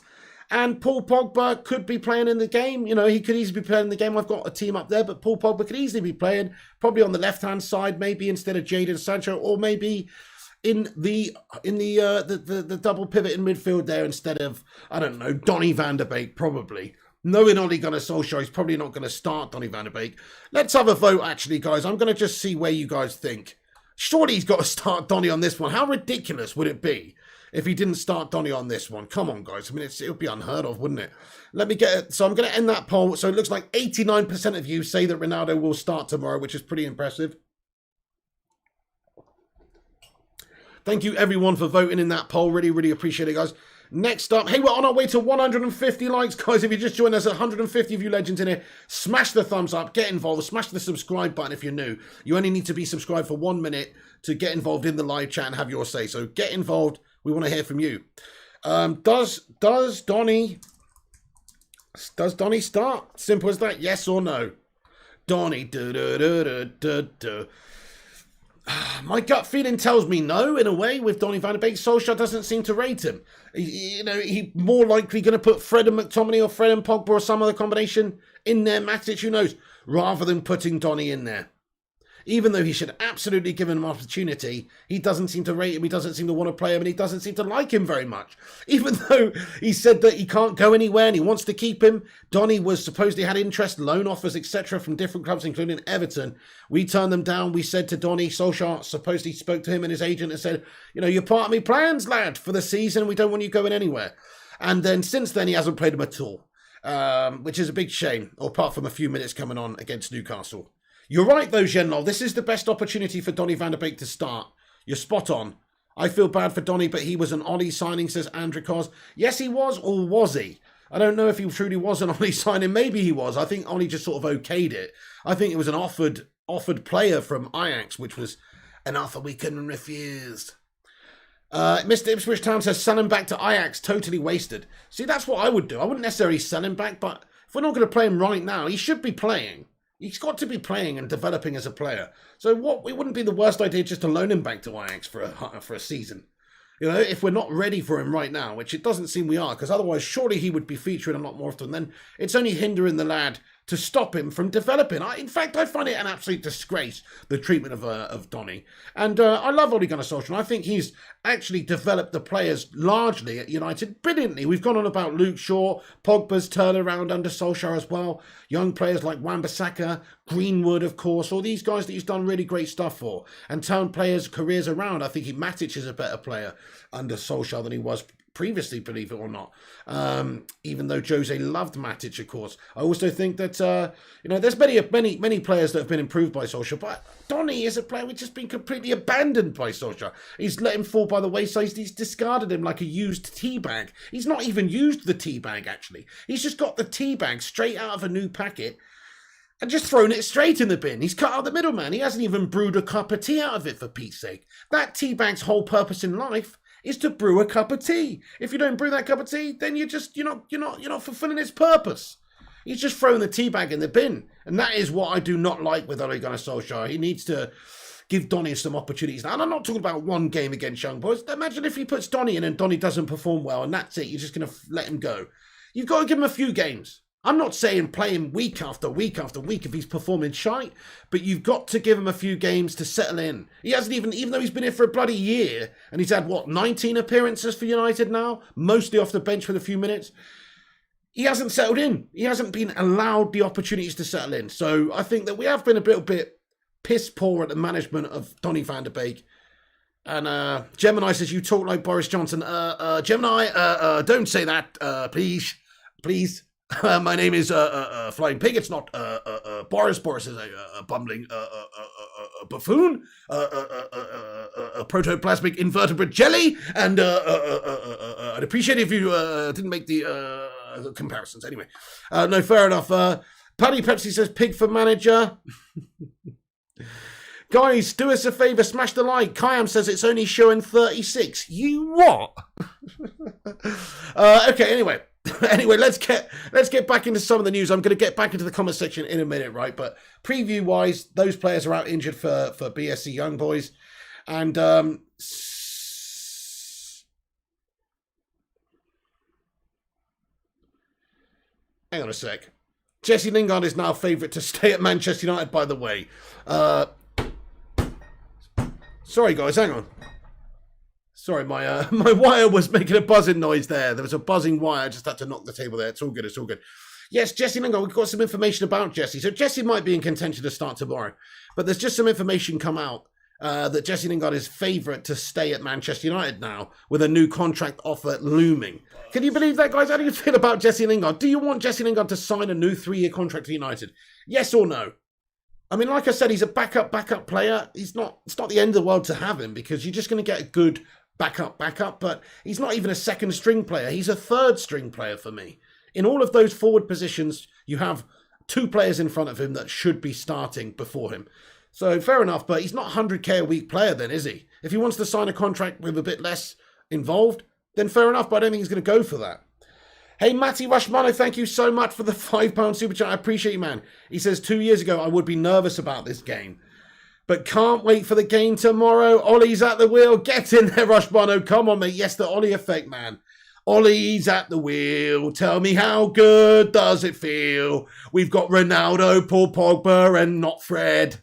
And Paul Pogba could be playing in the game. He could easily be playing in the game. I've got a team up there, but Paul Pogba could easily be playing probably on the left-hand side, maybe instead of Jadon Sancho, or maybe in the double pivot in midfield there instead of, I don't know, Donny van de Beek, probably. Knowing Ole Gunnar Solskjaer, he's probably not going to start Donny van de Beek. Let's have a vote, actually, guys. I'm going to just see where you guys think. Surely he's got to start Donny on this one. How ridiculous would it be if he didn't start Donny on this one? Come on, guys. I mean, it would be unheard of, wouldn't it? Let me get it. So I'm going to end that poll. So it looks like 89% of you say that Ronaldo will start tomorrow, which is pretty impressive. Thank you, everyone, for voting in that poll. Really, really appreciate it, guys. Next up, hey, we're on our way to 150 likes, guys. If you just joined us, 150 of you legends in here, smash the thumbs up, get involved, smash the subscribe button if you're new. You only need to be subscribed for 1 minute to get involved in the live chat and have your say. So get involved. We want to hear from you. Does Donny start? Simple as that. Yes or no? Donny. My gut feeling tells me no, in a way, with Donny van de Beek. Solskjaer doesn't seem to rate him. He's more likely going to put Fred and McTominay or Fred and Pogba or some other combination in there, Matic, who knows, rather than putting Donny in there. Even though he should absolutely give him an opportunity, he doesn't seem to rate him, he doesn't seem to want to play him, and he doesn't seem to like him very much. Even though he said that he can't go anywhere and he wants to keep him, Donny was supposedly had interest, loan offers, etc. from different clubs, including Everton. We turned them down. We said to Donny, Solskjaer supposedly spoke to him and his agent and said, you're part of my plans, lad, for the season. We don't want you going anywhere. And then since then, he hasn't played him at all, which is a big shame, or apart from a few minutes coming on against Newcastle. You're right, though, Genlol. This is the best opportunity for Donny van de Beek to start. You're spot on. I feel bad for Donny, but he was an Ollie signing, says Andrikos. Yes, he was, or was he? I don't know if he truly was an Ollie signing. Maybe he was. I think Ollie just sort of okayed it. I think it was an offered player from Ajax, which was an offer we couldn't refuse. Mr. Ipswich Town says, sell him back to Ajax. Totally wasted. See, that's what I would do. I wouldn't necessarily sell him back, but if we're not going to play him right now, he should be playing. He's got to be playing and developing as a player. So it wouldn't be the worst idea just to loan him back to Ajax for a season. If we're not ready for him right now, which it doesn't seem we are, because otherwise surely he would be featuring a lot more often. Then it's only hindering the lad to stop him from developing. In fact, I find it an absolute disgrace, the treatment of Donny. And I love Ole Gunnar Solskjaer. I think he's actually developed the players largely at United brilliantly. We've gone on about Luke Shaw, Pogba's turnaround under Solskjaer as well. Young players like Wan-Bissaka, Greenwood, of course, all these guys that he's done really great stuff for. And turned players' careers around. I think Matic is a better player under Solskjaer than he was previously, believe it or not. Even though Jose loved Matic, of course. I also think that, there's many players that have been improved by Solskjaer, but Donny is a player which has been completely abandoned by Solskjaer. He's let him fall by the wayside. He's discarded him like a used tea bag. He's not even used the tea bag, actually. He's just got the tea bag straight out of a new packet and just thrown it straight in the bin. He's cut out the middleman. He hasn't even brewed a cup of tea out of it, for Pete's sake. That tea bag's whole purpose in life is to brew a cup of tea. If you don't brew that cup of tea, then you're not fulfilling its purpose. He's just throwing the tea bag in the bin. And that is what I do not like with Ole Gunnar Solskjaer. He needs to give Donny some opportunities. Now, and I'm not talking about one game against young boys. Imagine if he puts Donny in and Donny doesn't perform well and that's it. You're just going to let him go. You've got to give him a few games. I'm not saying play him week after week after week if he's performing shite, but you've got to give him a few games to settle in. He hasn't even though he's been here for a bloody year, and he's had, 19 appearances for United now, mostly off the bench with a few minutes. He hasn't settled in. He hasn't been allowed the opportunities to settle in. So I think that we have been a little bit piss poor at the management of Donny van de Beek. And Gemini says, you talk like Boris Johnson. Gemini, don't say that, please. Please. My name is Flying Pig. It's not Boris. Boris is a bumbling buffoon, a protoplasmic invertebrate jelly, and I'd appreciate it if you didn't make the comparisons. Anyway, no, fair enough. Paddy Pepsi says pig for manager. Guys, do us a favour, smash the like. Kayam says it's only showing 36. You what? Okay, anyway. Anyway, let's get back into some of the news. I'm going to get back into the comment section in a minute, right? But preview-wise, those players are out injured for BSC Young Boys. And hang on a sec. Jesse Lingard is now favourite to stay at Manchester United, by the way. Sorry, guys, hang on. Sorry, my wire was making a buzzing noise there. There was a buzzing wire. I just had to knock the table there. It's all good. It's all good. Yes, Jesse Lingard, we've got some information about Jesse. So Jesse might be in contention to start tomorrow. But there's just some information come out that Jesse Lingard is favourite to stay at Manchester United now with a new contract offer looming. Can you believe that, guys? How do you feel about Jesse Lingard? Do you want Jesse Lingard to sign a new 3-year contract to United? Yes or no? I mean, like I said, he's a backup player. It's not the end of the world to have him because you're just going to get a good backup, but he's not even a second string player. He's a third string player for me. In all of those forward positions, you have 2 players in front of him that should be starting before him. So fair enough, but he's not 100k a week player then, is he? If he wants to sign a contract with a bit less involved, then fair enough, but I don't think he's going to go for that. Hey, Matty Rushmano, thank you so much for the £5 super chat. I appreciate you, man. He says, 2 years ago, I would be nervous about this game, but can't wait for the game tomorrow. Ollie's at the wheel. Get in there, Rushmano. Come on, mate. Yes, the Ollie effect, man. Ollie's at the wheel. Tell me how good does it feel? We've got Ronaldo, Paul Pogba, and not Fred.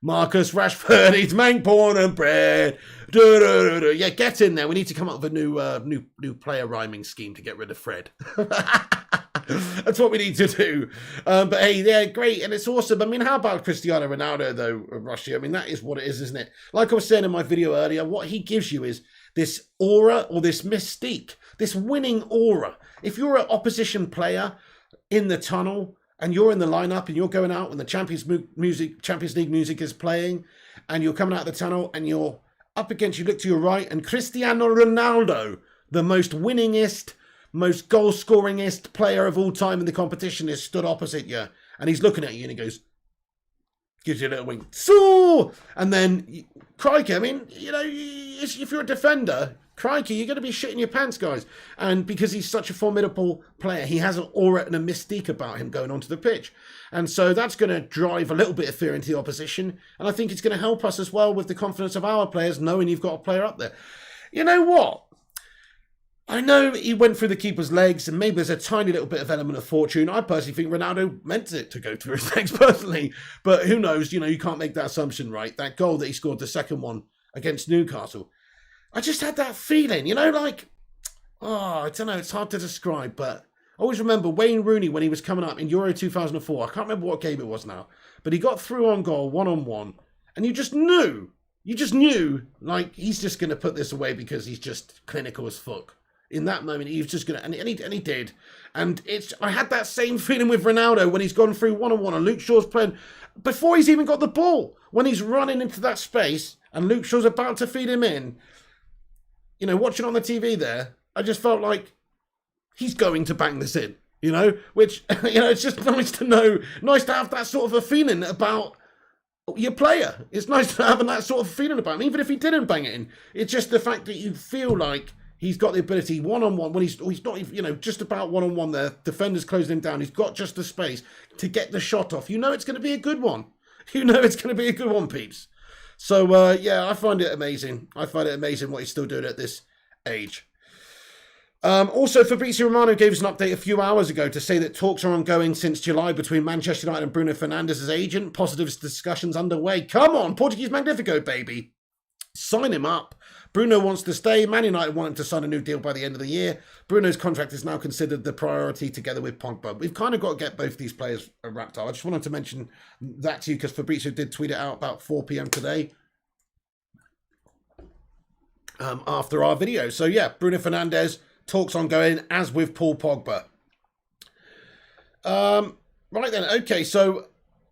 Marcus Rashford eats mank porn and bread. Yeah, get in there. We need to come up with a new player rhyming scheme to get rid of Fred. That's what we need to do. But hey, yeah, great. And it's awesome. I mean, how about Cristiano Ronaldo, though, Rushy? I mean, that is what it is, isn't it? Like I was saying in my video earlier, what he gives you is this aura or this mystique, this winning aura. If you're an opposition player in the tunnel and you're in the lineup and you're going out when the Champions League music is playing and you're coming out of the tunnel and you're up against, you look to your right and Cristiano Ronaldo, the most winningest, most goal-scoringest player of all time in the competition, is stood opposite you and he's looking at you and he goes, gives you a little wink, so, and then, crikey, I mean, you know, if you're a defender, crikey, you're going to be shitting your pants, guys. And because he's such a formidable player, he has an aura and a mystique about him going onto the pitch. And so that's going to drive a little bit of fear into the opposition. And I think it's going to help us as well with the confidence of our players, knowing you've got a player up there. You know what? I know he went through the keeper's legs and maybe there's a tiny little bit of element of fortune. I personally think Ronaldo meant it to go through his legs personally. But who knows? You know, you can't make that assumption, right? That goal that he scored, the second one against Newcastle, I just had that feeling, you know, like, oh, I don't know, it's hard to describe, but I always remember Wayne Rooney when he was coming up in Euro 2004. I can't remember what game it was now, but he got through on goal, one-on-one, and you just knew, like, he's just going to put this away because he's just clinical as fuck. In that moment, he was just going to, and he did. And I had that same feeling with Ronaldo when he's gone through one-on-one and Luke Shaw's playing, before he's even got the ball, when he's running into that space and Luke Shaw's about to feed him in. You know, watching on the TV there, I just felt like he's going to bang this in, you know, which, you know, it's just nice to know, nice to have that sort of a feeling about your player. It's nice to have that sort of feeling about him, even if he didn't bang it in. It's just the fact that you feel like he's got the ability one-on-one, when he's not, you know, just about one-on-one there, defenders closing him down, he's got just the space to get the shot off. You know it's going to be a good one. You know it's going to be a good one, peeps. So, yeah, I find it amazing. I find it amazing what he's still doing at this age. Also, Fabrizio Romano gave us an update a few hours ago to say that talks are ongoing since July between Manchester United and Bruno Fernandes's agent. Positive discussions underway. Come on, Portuguese Magnifico, baby. Sign him up. Bruno wants to stay. Man United want him to sign a new deal by the end of the year. Bruno's contract is now considered the priority together with Pogba. We've kind of got to get both these players wrapped up. I just wanted to mention that to you because Fabrizio did tweet it out about 4 p.m. today after our video. So yeah, Bruno Fernandes, talks ongoing, as with Paul Pogba. Right then, okay, so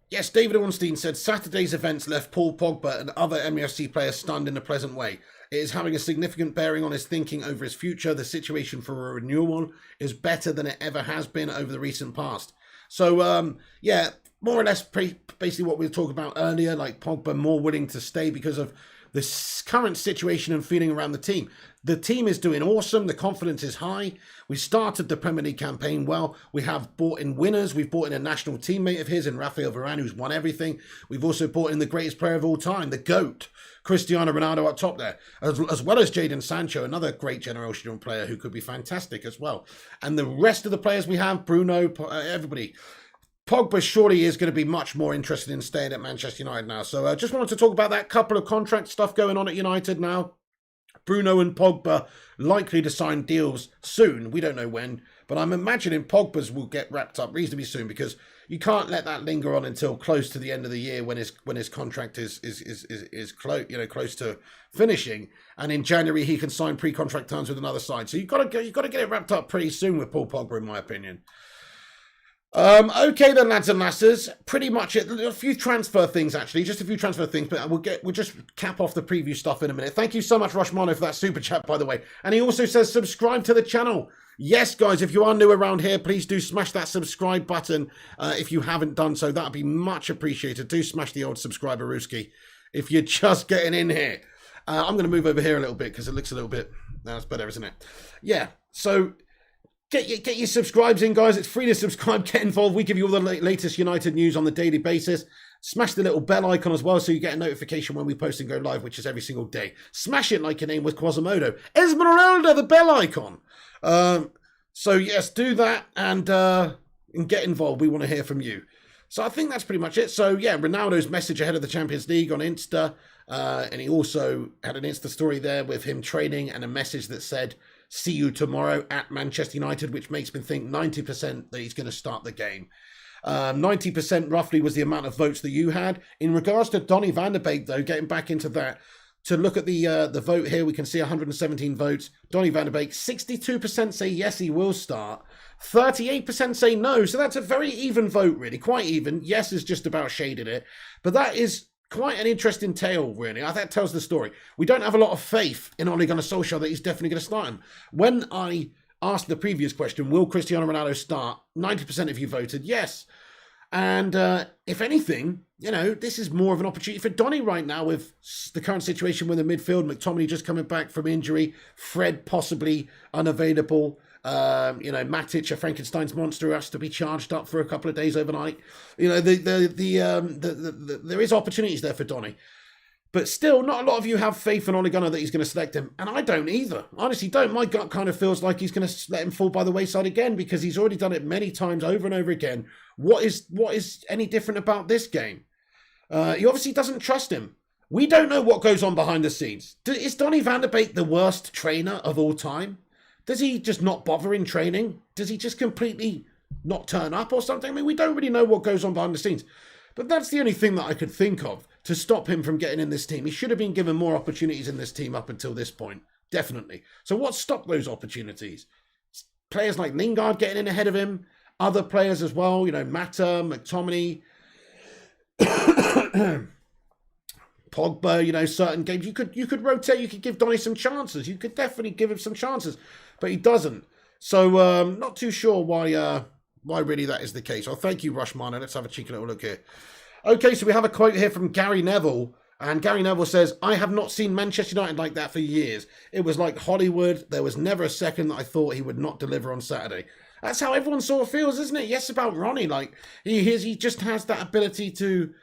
yes, David Ornstein said Saturday's events left Paul Pogba and other MUFC players stunned in a pleasant way. It is having a significant bearing on his thinking over his future. The situation for a renewal is better than it ever has been over the recent past. So, yeah, more or less basically what we were talking about earlier, like Pogba more willing to stay because of the current situation and feeling around the team. The team is doing awesome. The confidence is high. We started the Premier League campaign well. We have brought in winners. We've brought in a national teammate of his in Rafael Varane, who's won everything. We've also brought in the greatest player of all time, the GOAT, Cristiano Ronaldo up top there, as well as Jadon Sancho, another great generational player who could be fantastic as well. And the rest of the players we have, Bruno, everybody. Pogba surely is going to be much more interested in staying at Manchester United now. So I just wanted to talk about that couple of contract stuff going on at United now. Bruno and Pogba likely to sign deals soon. We don't know when, but I'm imagining Pogba's will get wrapped up reasonably soon because you can't let that linger on until close to the end of the year when his contract is close to finishing. And in January he can sign pre-contract terms with another side. So you've got to get it wrapped up pretty soon with Paul Pogba, in my opinion. Okay then, lads and lasses, pretty much it. A few transfer things, actually, just a few transfer things, but we'll just cap off the preview stuff in a minute. Thank you so much, Rushmano, for that super chat, by the way. And he also says subscribe to the channel. Yes, guys, if you are new around here, please do smash that subscribe button. If you haven't done so, that'd be much appreciated. Do smash the old subscriber rooski if you're just getting in here. I'm going to move over here a little bit because it looks a little bit, that's better, isn't it? Yeah, so Get your subscribes in, guys. It's free to subscribe. Get involved. We give you all the latest United news on the daily basis. Smash the little bell icon as well so you get a notification when we post and go live, which is every single day. Smash it like your name was Quasimodo. Esmeralda, the bell icon. So, yes, do that and get involved. We want to hear from you. So I think that's pretty much it. So, yeah, Ronaldo's message ahead of the Champions League on Insta. And he also had an Insta story there with him training and a message that said, see you tomorrow at Manchester United, which makes me think 90% that he's going to start the game. 90% roughly was the amount of votes that you had. In regards to Donny van der Beek, though, getting back into that, to look at the vote here, we can see 117 votes. Donny van der Beek, 62% say yes, he will start. 38% say no. So that's a very even vote, really. Quite even. Yes is just about shaded it. But that is quite an interesting tale, really. I think that tells the story. We don't have a lot of faith in Ole Gunnar Solskjaer that he's definitely going to start him. When I asked the previous question, will Cristiano Ronaldo start? 90% of you voted yes. And if anything, you know, this is more of an opportunity for Donny right now with the current situation with the midfield. McTominay just coming back from injury. Fred possibly unavailable. Matic, a Frankenstein's monster, who has to be charged up for a couple of days overnight. You know, there is opportunities there for Donny. But still, not a lot of you have faith in Ole Gunnar that he's going to select him. And I don't either. Honestly, don't. My gut kind of feels like he's going to let him fall by the wayside again because he's already done it many times over and over again. What is any different about this game? He obviously doesn't trust him. We don't know what goes on behind the scenes. Is Donny van der Beek the worst trainer of all time? Does he just not bother in training? Does he just completely not turn up or something? I mean, we don't really know what goes on behind the scenes. But that's the only thing that I could think of to stop him from getting in this team. He should have been given more opportunities in this team up until this point. Definitely. So what stopped those opportunities? Players like Lingard getting in ahead of him. Other players as well. You know, Mata, McTominay. Pogba, you know, certain games. You could rotate. You could give Donny some chances. You could definitely give him some chances. But he doesn't. So not too sure why really that is the case. Oh, thank you, Rushmano. Let's have a cheeky little look here. Okay, so we have a quote here from Gary Neville. And Gary Neville says, I have not seen Manchester United like that for years. It was like Hollywood. There was never a second that I thought he would not deliver on Saturday. That's how everyone sort of feels, isn't it? Yes, about Ronnie. Like, he just has that ability to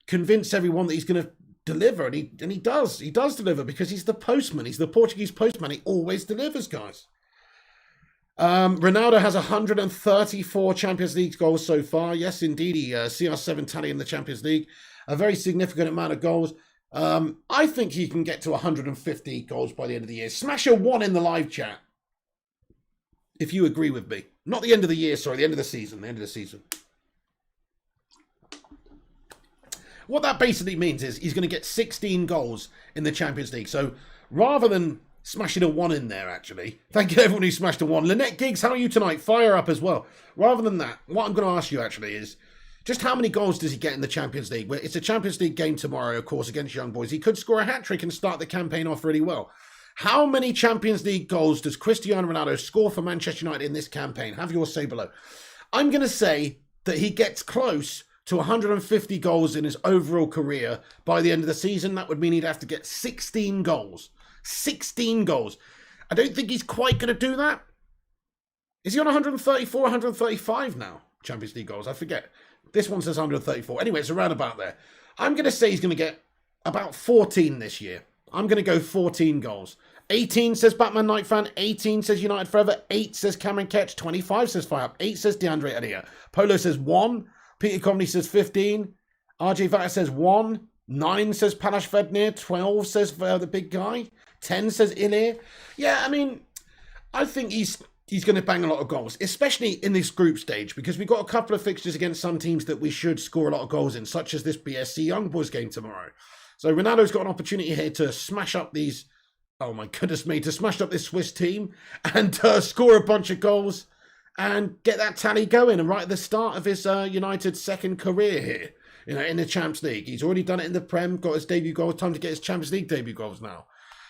convince everyone that he's going to deliver. And he does. He does deliver because he's the postman. He's the Portuguese postman. He always delivers, guys. Ronaldo has 134 Champions League goals so far. Yes, indeed. He CR7 tally in the Champions League. A very significant amount of goals. I think he can get to 150 goals by the end of the year. Smash a 1 in the live chat if you agree with me. Not the end of the year, sorry, the end of the season. The end of the season. What that basically means is he's going to get 16 goals in the Champions League. So rather than smashing a 1 in there, actually. Thank you to everyone who smashed a 1. Lynette Giggs, how are you tonight? Fire up as well. Rather than that, what I'm going to ask you, actually, is just how many goals does he get in the Champions League? It's a Champions League game tomorrow, of course, against Young Boys. He could score a hat-trick and start the campaign off really well. How many Champions League goals does Cristiano Ronaldo score for Manchester United in this campaign? Have your say below. I'm going to say that he gets close to 150 goals in his overall career by the end of the season. That would mean he'd have to get 16 goals. 16 goals. I don't think he's quite going to do that. Is he on 134, 135 now? Champions League goals, I forget. This one says 134. Anyway, it's around about there. I'm going to say he's going to get about 14 this year. I'm going to go 14 goals. 18 says Batman Night Fan. 18 says United Forever. 8 says Cameron Ketch. 25 says Fire Up. 8 says DeAndre Edia. Polo says 1. Peter Comedy says 15. RJ Vata says 1. 9 says Palash Vednir. 12 says the big guy. 10 says Ilir. Yeah, I mean, I think he's going to bang a lot of goals, especially in this group stage, because we've got a couple of fixtures against some teams that we should score a lot of goals in, such as this BSC Young Boys game tomorrow. So Ronaldo's got an opportunity here to smash up these, oh my goodness me, to smash up this Swiss team and score a bunch of goals and get that tally going. And right at the start of his United second career here, you know, in the Champions League. He's already done it in the Prem, got his debut goal. Time to get his Champions League debut goals now.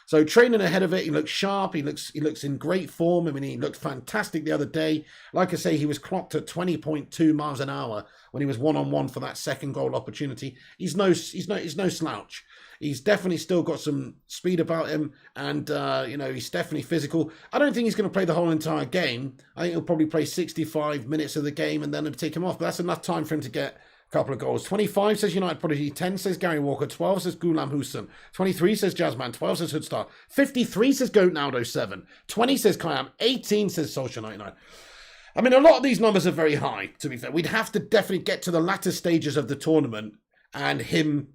So training ahead of it, he looks sharp. He looks in great form. I mean, he looked fantastic the other day. Like I say, he was clocked at 20.2 miles an hour when he was one-on-one for that second goal opportunity. He's no slouch. He's definitely still got some speed about him, and you know, he's definitely physical. I don't think he's going to play the whole entire game. I think he'll probably play 65 minutes of the game and then it'll take him off. But that's enough time for him to get couple of goals. 25 says United Prodigy. 10 says Gary Walker. 12 says Gulam Hussein. 23 says Jazzman. 12 says Hoodstar. 53 says Goatnaldo 7. 20 says Kayam. 18 says Solskjaer 99. I mean, a lot of these numbers are very high, to be fair. We'd have to definitely get to the latter stages of the tournament and him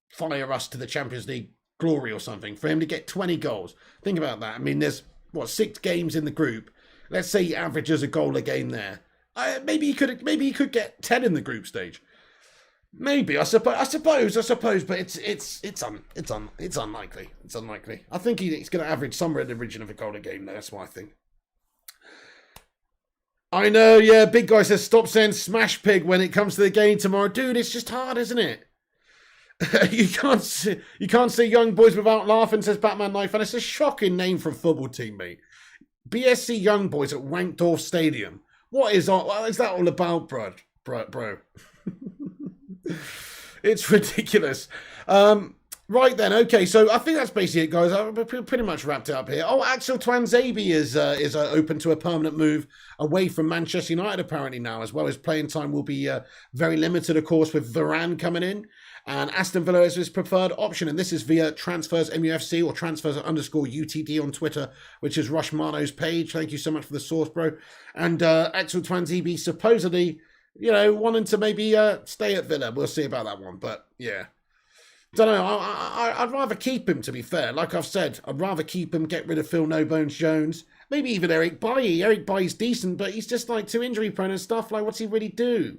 fire us to the Champions League glory or something for him to get 20 goals. Think about that. I mean, there's, 6 games in the group. Let's say he averages a goal a game there. Maybe he could get 10 in the group stage. Maybe, I suppose, but it's unlikely. It's unlikely. I think he's going to average somewhere in the region of a goal a game. That's what I think. I know, yeah. Big guy says stop saying smash pig when it comes to the game tomorrow, dude. It's just hard, isn't it? you can't say young boys without laughing, says Batman Knife, and it's a shocking name for a football team, mate. BSC Young Boys at Wankdorf Stadium. What is that all about, bro? It's ridiculous. Right then, okay, so I think that's basically it, guys. I've pretty much wrapped it up here. Oh, Axel Twanzebe is open to a permanent move away from Manchester United apparently now, as well as playing time will be very limited, of course, with Varane coming in. And Aston Villa is his preferred option, and this is via Transfers MUFC or Transfers_UTD on Twitter, which is Rush Mano's page. Thank you so much for the source, bro. And Axel Twanzebe supposedly, you know, wanting to maybe stay at Villa. We'll see about that one, but yeah. Don't know. I'd rather keep him, to be fair. Like I've said, I'd rather keep him, get rid of Phil No Bones Jones. Maybe even Eric Bailly. Eric Bailly's decent, but he's just like too injury prone and stuff. Like, what's he really do?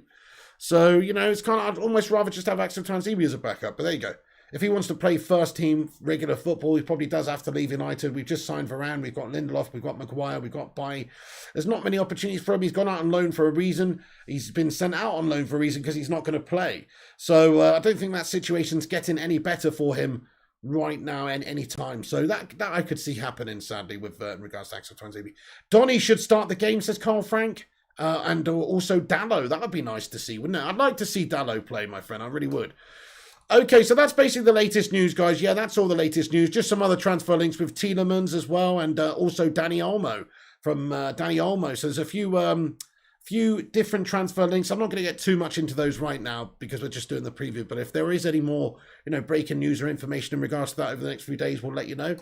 So, you know, it's kind of, I'd almost rather just have Axel Twanzebe as a backup. But there you go. If he wants to play first team regular football, he probably does have to leave United. We've just signed Varane. We've got Lindelof. We've got Maguire. We've got Bailly. There's not many opportunities for him. He's gone out on loan for a reason. He's been sent out on loan for a reason because he's not going to play. So I don't think that situation's getting any better for him right now and any time. So that I could see happening, sadly, with in regards to Axel Twanzebe. Donny should start the game, says Carl Frank. And also Dallo. That would be nice to see, wouldn't it? I'd like to see Dallo play, my friend. I really would. Okay, so that's basically the latest news, guys. Yeah, that's all the latest news. Just some other transfer links with Tielemans as well, and also Danny Olmo from Danny Olmo. So there's a few different transfer links. I'm not going to get too much into those right now because we're just doing the preview. But if there is any more, you know, breaking news or information in regards to that over the next few days, we'll let you know.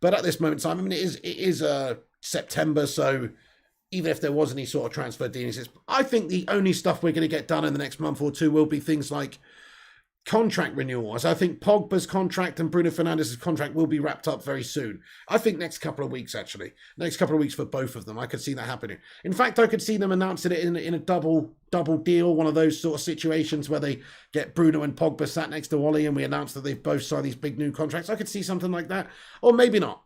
But at this moment in time, I mean, it is September, so even if there was any sort of transfer dealings, I think the only stuff we're going to get done in the next month or two will be things like contract renewals. I think Pogba's contract and Bruno Fernandes's contract will be wrapped up very soon. I think next couple of weeks, actually. Next couple of weeks for both of them. I could see that happening. In fact, I could see them announcing it in a double deal, one of those sort of situations where they get Bruno and Pogba sat next to Wally and we announce that they've both signed these big new contracts. I could see something like that. Or maybe not.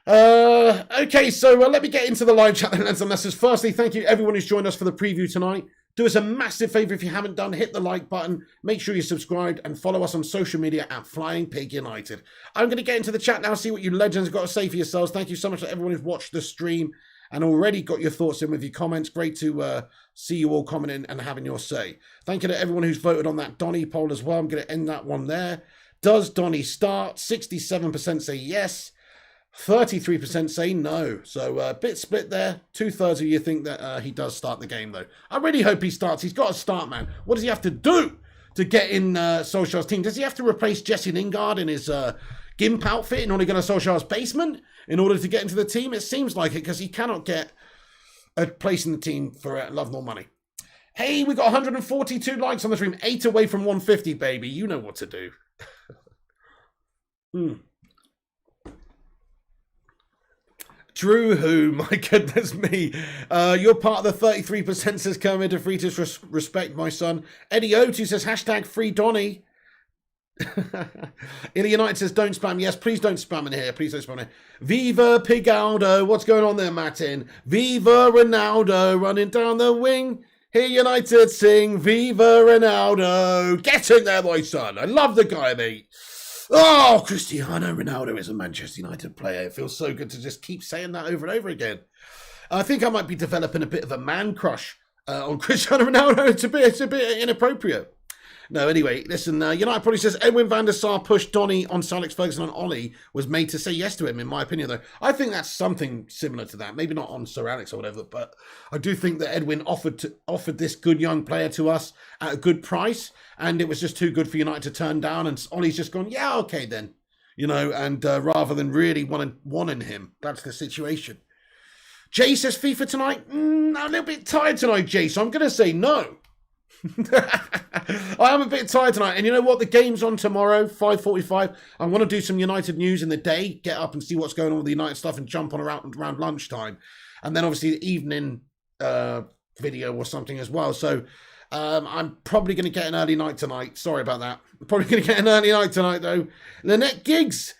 Okay, so let me get into the live chat then, and messages. Firstly, thank you everyone who's joined us for the preview tonight. Do us a massive favour if you haven't done, hit the like button, make sure you're subscribed, and follow us on social media at Flying Pig United. I'm going to get into the chat now, see what you legends have got to say for yourselves. Thank you so much to everyone who's watched the stream and already got your thoughts in with your comments. Great to see you all commenting and having your say. Thank you to everyone who's voted on that Donny poll as well. I'm going to end that one there. Does Donny start? 67% say yes. 33% say no. So a bit split there. 2/3 of you think that he does start the game, though. I really hope he starts. He's got to start, man. What does he have to do to get in Solskjaer's team? Does he have to replace Jesse Lingard in his gimp outfit in order to go to Solskjaer's basement in order to get into the team? It seems like it, because he cannot get a place in the team for love nor money. Hey, we got 142 likes on the stream. 8 away from 150, baby. You know what to do. Drew who? My goodness me. You're part of the 33% says come into free to respect my son. Eddie O2 says hashtag free Donny. Illy United says don't spam. Yes, please don't spam in here. Please don't spam in here. Viva Pigaldo. What's going on there, Martin? Viva Ronaldo running down the wing. Hear United sing Viva Ronaldo. Get in there, my son. I love the guy, mate. Oh, Cristiano Ronaldo is a Manchester United player. It feels so good to just keep saying that over and over again. I think I might be developing a bit of a man crush on Cristiano Ronaldo. It's a bit inappropriate. No, anyway, listen, United probably says Edwin van der Sar pushed Donny on Sir Alex Ferguson and Ollie, was made to say yes to him, in my opinion, though. I think that's something similar to that. Maybe not on Sir Alex or whatever, but I do think that Edwin offered this good young player to us at a good price, and it was just too good for United to turn down, and Ollie's just gone, yeah, okay then. You know, and rather than really wanting him, that's the situation. Jay says FIFA tonight? I'm a little bit tired tonight, Jay, so I'm going to say no. I am a bit tired tonight, and you know what? The game's on tomorrow, 5:45. I'm going to do some United news in the day, get up and see what's going on with the United stuff, and jump on around lunchtime, and then obviously the evening video or something as well. So I'm probably going to get an early night tonight. Sorry about that. I'm probably going to get an early night tonight though. Lynette Giggs.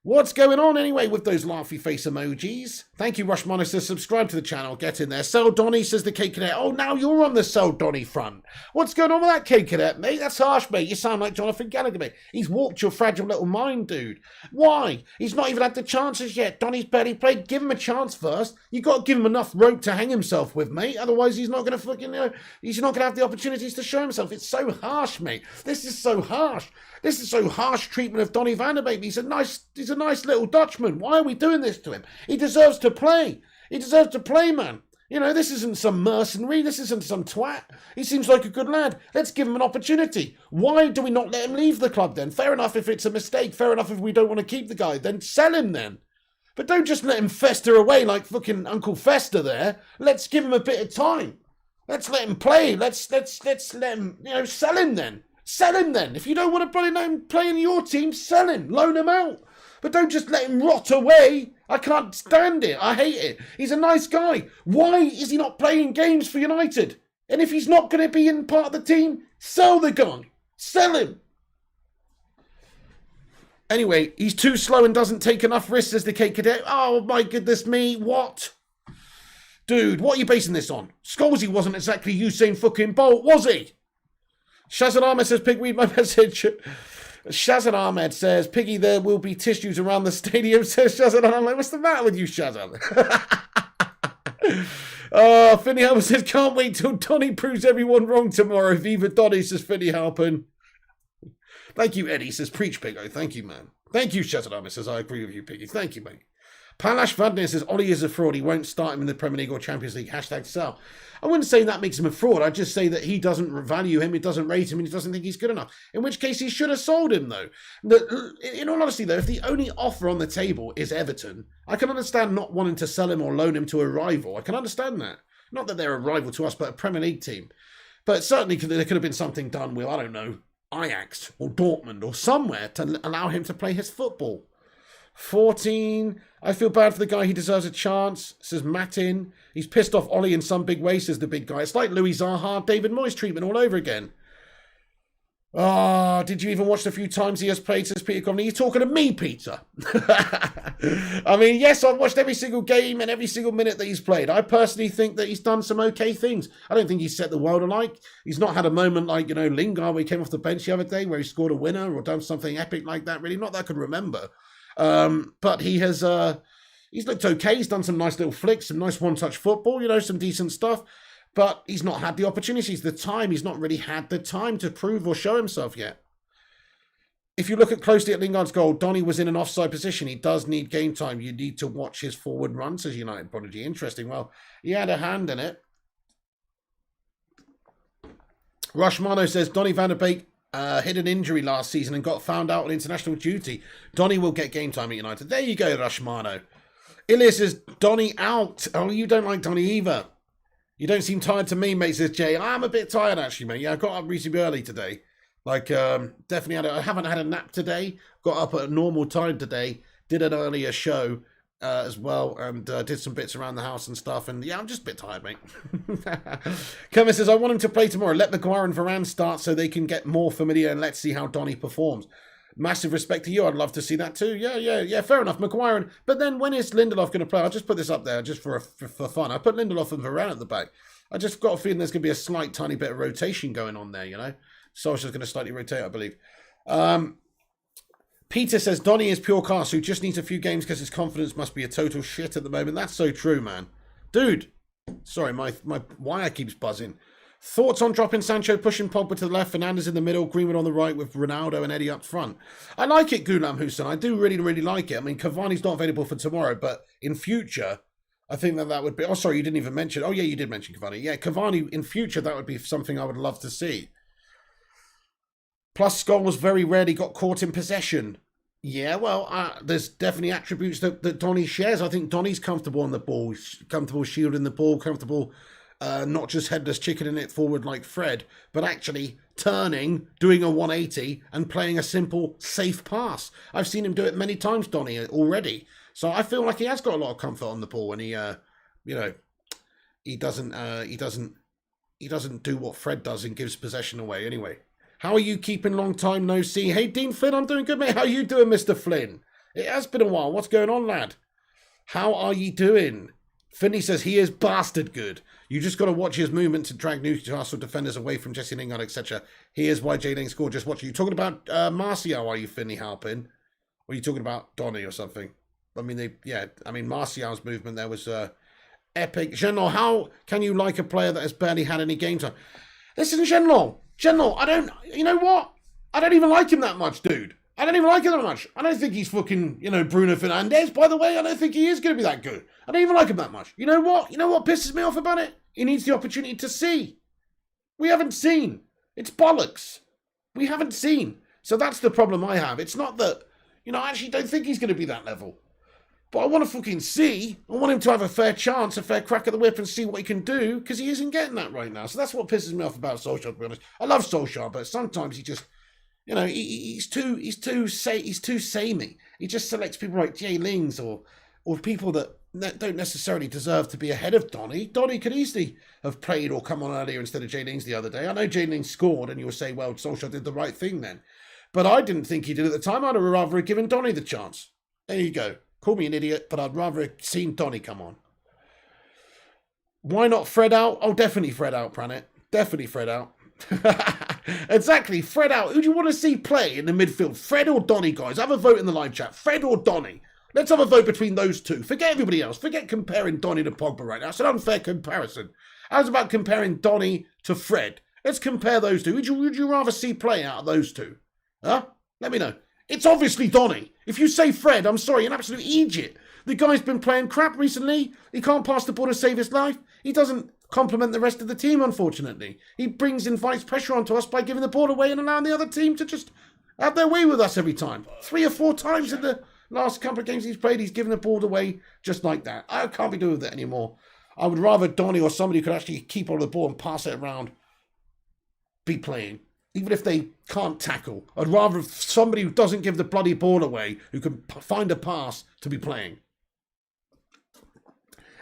What's going on anyway with those laughy face emojis? Thank you, Rushmonic says subscribe to the channel. Get in there. Sell Donny says the K Cadet. Oh, now you're on the Sell Donny front. What's going on with that K Cadet, mate? That's harsh, mate. You sound like Jonathan Gallagher, mate. He's warped your fragile little mind, dude. Why? He's not even had the chances yet. Donny's barely played. Give him a chance first. You got to give him enough rope to hang himself with, mate. Otherwise, he's not going to he's not going to have the opportunities to show himself. It's so harsh, mate. This is so harsh. This is so harsh treatment of Donny van der Beek. He's a nice little Dutchman. Why are we doing this to him? He deserves to play. He deserves to play, man. You know, this isn't some mercenary. This isn't some twat. He seems like a good lad. Let's give him an opportunity. Why do we not let him leave the club then? Fair enough if it's a mistake. Fair enough if we don't want to keep the guy. Then sell him then. But don't just let him fester away like fucking Uncle Fester there. Let's give him a bit of time. Let's let him play. Let's let him, sell him then. Sell him then. If you don't want to let him play in your team, sell him. Loan him out. But don't just let him rot away. I can't stand it. I hate it. He's a nice guy. Why is he not playing games for United? And if he's not going to be in part of the team, sell the guy. Sell him. Anyway, he's too slow and doesn't take enough risks as the K Cadet. Oh, my goodness me. What? Dude, what are you basing this on? Scholesy wasn't exactly Usain fucking Bolt, was he? Shazad Ahmed says, Pig, read my message. Shazad Ahmed says, Piggy, there will be tissues around the stadium, says Shazad Ahmed. What's the matter with you, Shazad? Finney Halpin says, can't wait till Donny proves everyone wrong tomorrow. Viva Donny, says Finney Halpin. Thank you, Eddie, says Preach, Piggo. Thank you, man. Thank you, Shazad Ahmed says, I agree with you, Piggy. Thank you, mate. Palash Vadnir says, Ollie is a fraud. He won't start him in the Premier League or Champions League. Hashtag sell. I wouldn't say that makes him a fraud. I'd just say that he doesn't value him, he doesn't rate him, and he doesn't think he's good enough. In which case, he should have sold him, though. In all honesty, though, if the only offer on the table is Everton, I can understand not wanting to sell him or loan him to a rival. I can understand that. Not that they're a rival to us, but a Premier League team. But certainly there could have been something done with, I don't know, Ajax or Dortmund or somewhere to allow him to play his football. 14. I feel bad for the guy. He deserves a chance, says Matin. He's pissed off Ollie in some big way, says the big guy. It's like Louis Zaha, David Moyes treatment all over again. Did you even watch the few times he has played, says Peter Conley? You're talking to me, Peter. I mean, yes, I've watched every single game and every single minute that he's played. I personally think that he's done some okay things. I don't think he's set the world alight. He's not had a moment like, Lingard, where he came off the bench the other day, where he scored a winner or done something epic like that, really. Not that I could remember. But he has, He's looked okay. He's done some nice little flicks, some nice one-touch football, you know, some decent stuff. But he's not had the opportunities, the time. He's not really had the time to prove or show himself yet. If you look closely at Lingard's goal, Donny was in an offside position. He does need game time. You need to watch his forward run, says United Prodigy. Interesting. Well, he had a hand in it. Rushmano says, Donny van der Beek hit an injury last season and got found out on international duty. Donny will get game time at United. There you go, Rushmano. Ilya says, Donny out. Oh, you don't like Donny either. You don't seem tired to me, mate, says Jay. I'm a bit tired, actually, mate. Yeah, I got up reasonably early today. Like, definitely I haven't had a nap today. Got up at a normal time today. Did an earlier show as well. And did some bits around the house and stuff. And yeah, I'm just a bit tired, mate. Kevin says, I want him to play tomorrow. Let Maguire and Varane start so they can get more familiar. And let's see how Donny performs. Massive respect to you. I'd love to see that too. Yeah. Fair enough. Maguire. But then when is Lindelof going to play? I'll just put this up there just for fun. I put Lindelof and Varane at the back. I just got a feeling there's going to be a slight tiny bit of rotation going on there, you know. Solskjaer's going to slightly rotate, I believe. Peter says, Donny is pure class who just needs a few games because his confidence must be a total shit at the moment. That's so true, man. Dude. Sorry, my wire keeps buzzing. Thoughts on dropping Sancho, pushing Pogba to the left, Fernandes in the middle, Greenwood on the right with Ronaldo and Eddie up front. I like it, Ghulam Hussein. I do really, really like it. I mean, Cavani's not available for tomorrow, but in future, I think that would be... Oh, sorry, you didn't even mention... Oh, yeah, you did mention Cavani. Yeah, Cavani, in future, that would be something I would love to see. Plus, Scholes very rarely got caught in possession. Yeah, well, there's definitely attributes that Donny shares. I think Donny's comfortable on the ball, comfortable shielding the ball, comfortable... not just headless chickening it forward like Fred, but actually turning, doing a 180 and playing a simple, safe pass. I've seen him do it many times, Donny, already. So I feel like he has got a lot of comfort on the ball, and he doesn't do what Fred does and gives possession away. Anyway, how are you keeping? Long time no see. Hey, Dean Flynn, I'm doing good, mate. How are you doing, Mr. Flynn? It has been a while. What's going on, lad? How are you doing? Finney says he is bastard good. You just got to watch his movement to drag Newcastle defenders away from Jesse Lingard, etc. Here's why Jay scored. Just watch. Are you talking about Martial? Are you, Finney Halpin? Or are you talking about Donny or something? I mean, Martial's movement there was epic. General, how can you like a player that has barely had any game time? Listen, General, you know what? I don't even like him that much, dude. I don't even like him that much. I don't think he's fucking, Bruno Fernandes, by the way. I don't think he is going to be that good. I don't even like him that much. You know what? You know what pisses me off about it? He needs the opportunity to see. We haven't seen. It's bollocks. We haven't seen. So that's the problem I have. It's not that, I actually don't think he's going to be that level. But I want to fucking see. I want him to have a fair chance, a fair crack at the whip and see what he can do, because he isn't getting that right now. So that's what pisses me off about Solskjaer, to be honest. I love Solskjaer, but sometimes he just... he's too samey. He just selects people like Jay Lings or people that don't necessarily deserve to be ahead of Donny. Donny could easily have played or come on earlier instead of Jay Lings the other day. I know Jay Lings scored, and you'll say, well, Solskjaer did the right thing then. But I didn't think he did at the time. I'd have rather have given Donny the chance. There you go. Call me an idiot, but I'd rather have seen Donny come on. Why not Fred out? Oh, definitely Fred out, Pranet. Definitely Fred out. Exactly, Fred out. Who do you want to see play in the midfield? Fred or Donny, guys? Have a vote in the live chat. Fred or Donny? Let's have a vote between those two. Forget everybody else. Forget comparing Donny to Pogba right now. It's an unfair comparison. How's about comparing Donny to Fred? Let's compare those two. Would you rather see play out of those two? Huh? Let me know. It's obviously Donny. If you say Fred, I'm sorry, you're an absolute idiot. The guy's been playing crap recently. He can't pass the ball to save his life. He doesn't complement the rest of the team, unfortunately. He invites pressure onto us by giving the ball away and allowing the other team to just have their way with us every time. 3 or 4 times in the last couple of games he's played, he's given the ball away just like that. I can't be doing that anymore. I would rather Donny or somebody who could actually keep on the ball and pass it around be playing. Even if they can't tackle. I'd rather somebody who doesn't give the bloody ball away, who can find a pass, to be playing.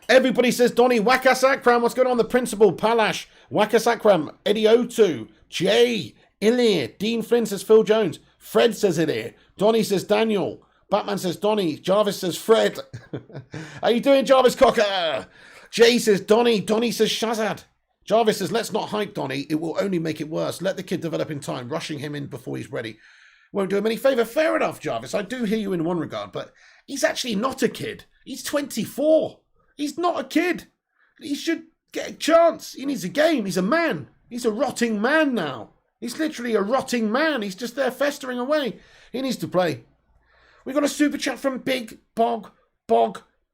Everybody says Donny, Wakas Akram, what's going on? The Principal, Palash, Wakas Akram, Eddie O2, Jay, Ilir, Dean Flynn says Phil Jones, Fred says Ilir, Donny says Daniel, Batman says Donny, Jarvis says Fred. How you doing, Jarvis Cocker? Jay says Donny, Donny says Shazad. Jarvis says, let's not hype Donny, it will only make it worse. Let the kid develop in time, rushing him in before he's ready won't do him any favour. Fair enough, Jarvis, I do hear you in one regard, but he's actually not a kid. He's 24. He's not a kid. He should get a chance. He needs a game. He's a man. He's a rotting man now. He's literally a rotting man. He's just there festering away. He needs to play. We got a super chat from Big Bog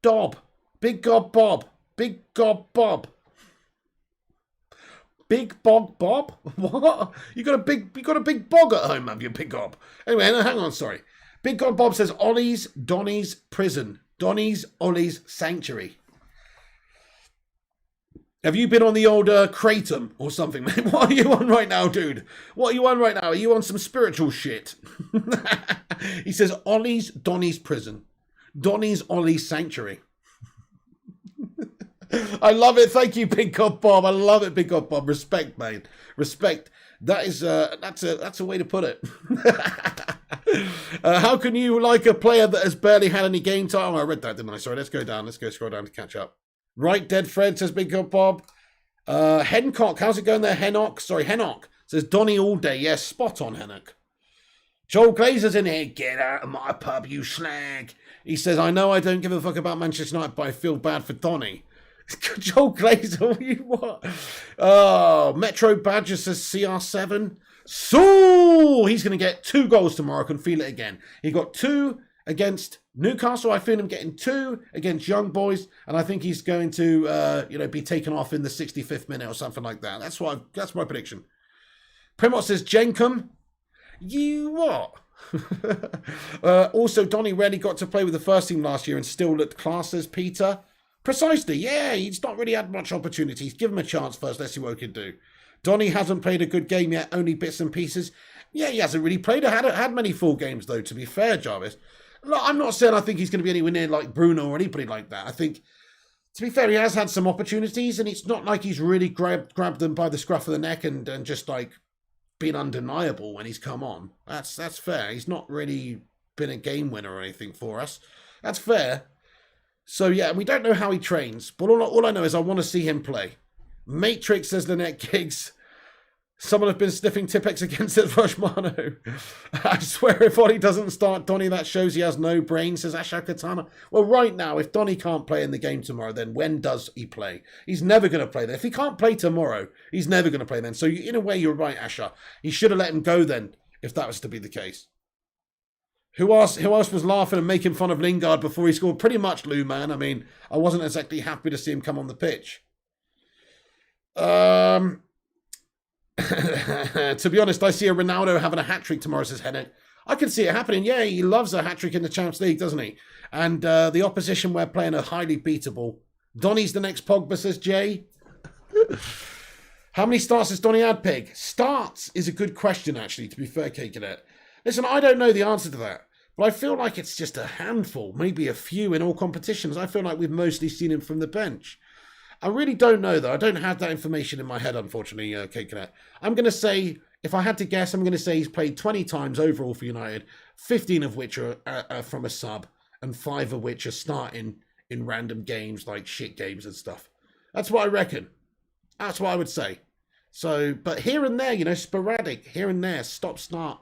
Dob. Big Gob Bob. Big Gob Bob. Big Bog Bob? What? You got a big bog at home, have you, Big Gob? Anyway, hang on, sorry. Big God Bob says Ollie's, Donny's prison. Donny's, Ollie's sanctuary. Have you been on the old Kratom or something, mate? What are you on right now, dude? What are you on right now? Are you on some spiritual shit? He says Ollie's, Donny's prison. Donny's, Ollie's sanctuary. I love it. Thank you, Big God Bob. I love it, Big God Bob. Respect, mate. Respect. That is that's a way to put it. How can you like a player that has barely had any game time? Oh, I read that, didn't I? Sorry, let's go down. Let's go scroll down to catch up. Right, Dead Fred says Big God Bob. Hencock, how's it going there? Henock says Donny all day. Yes, spot on, Hennock. Joel Glazer's in here. Get out of my pub, you slag. He says, I know I don't give a fuck about Manchester United, but I feel bad for Donny. Joel Glazer, what? Oh, Metro Badger says CR7. So he's going to get 2 goals tomorrow. I can feel it again. He got 2 against Newcastle. I feel him getting 2 against Young Boys, and I think he's going to, be taken off in the 65th minute or something like that. That's my prediction. Primot says Jenkum. You what? Also, Donny rarely got to play with the first team last year and still looked class, says Peter. Precisely, yeah, he's not really had much opportunities. Give him a chance first, let's see what he can do. Donny hasn't played a good game yet, only bits and pieces. Yeah, he hasn't really played, had many full games though, to be fair, Jarvis. Look, I'm not saying I think he's going to be anywhere near like Bruno or anybody like that. I think, to be fair, he has had some opportunities, and it's not like he's really grabbed them by the scruff of the neck and just like been undeniable when he's come on. That's fair. He's not really been a game winner or anything for us. That's fair. So, yeah, we don't know how he trains, but all I know is I want to see him play. Matrix, says Lynette Giggs. Someone has been sniffing Tipex against it, Rushmano. I swear if Ollie doesn't start Donny, that shows he has no brain, says Asha Katana. Well, right now, if Donny can't play in the game tomorrow, then when does he play? He's never going to play then. If he can't play tomorrow, he's never going to play then. So, in a way, you're right, Asha. He should have let him go then, if that was to be the case. Who else was laughing and making fun of Lingard before he scored? Pretty much Lou, man. I mean, I wasn't exactly happy to see him come on the pitch. To be honest, I see a Ronaldo having a hat-trick tomorrow, says Hennock. I can see it happening. Yeah, he loves a hat-trick in the Champions League, doesn't he? And the opposition we're playing are highly beatable. Donny's the next Pogba, says Jay. How many starts has Donny had, Pig? Starts is a good question, actually, to be fair, Cadet. Listen, I don't know the answer to that, but I feel like it's just a handful, maybe a few in all competitions. I feel like we've mostly seen him from the bench. I really don't know, though. I don't have that information in my head, unfortunately, Cadet. I'm going to say, if I had to guess, I'm going to say he's played 20 times overall for United, 15 of which are from a sub, and 5 of which are starting in random games, like shit games and stuff. That's what I reckon. That's what I would say. So, but here and there, sporadic, here and there, stop-start.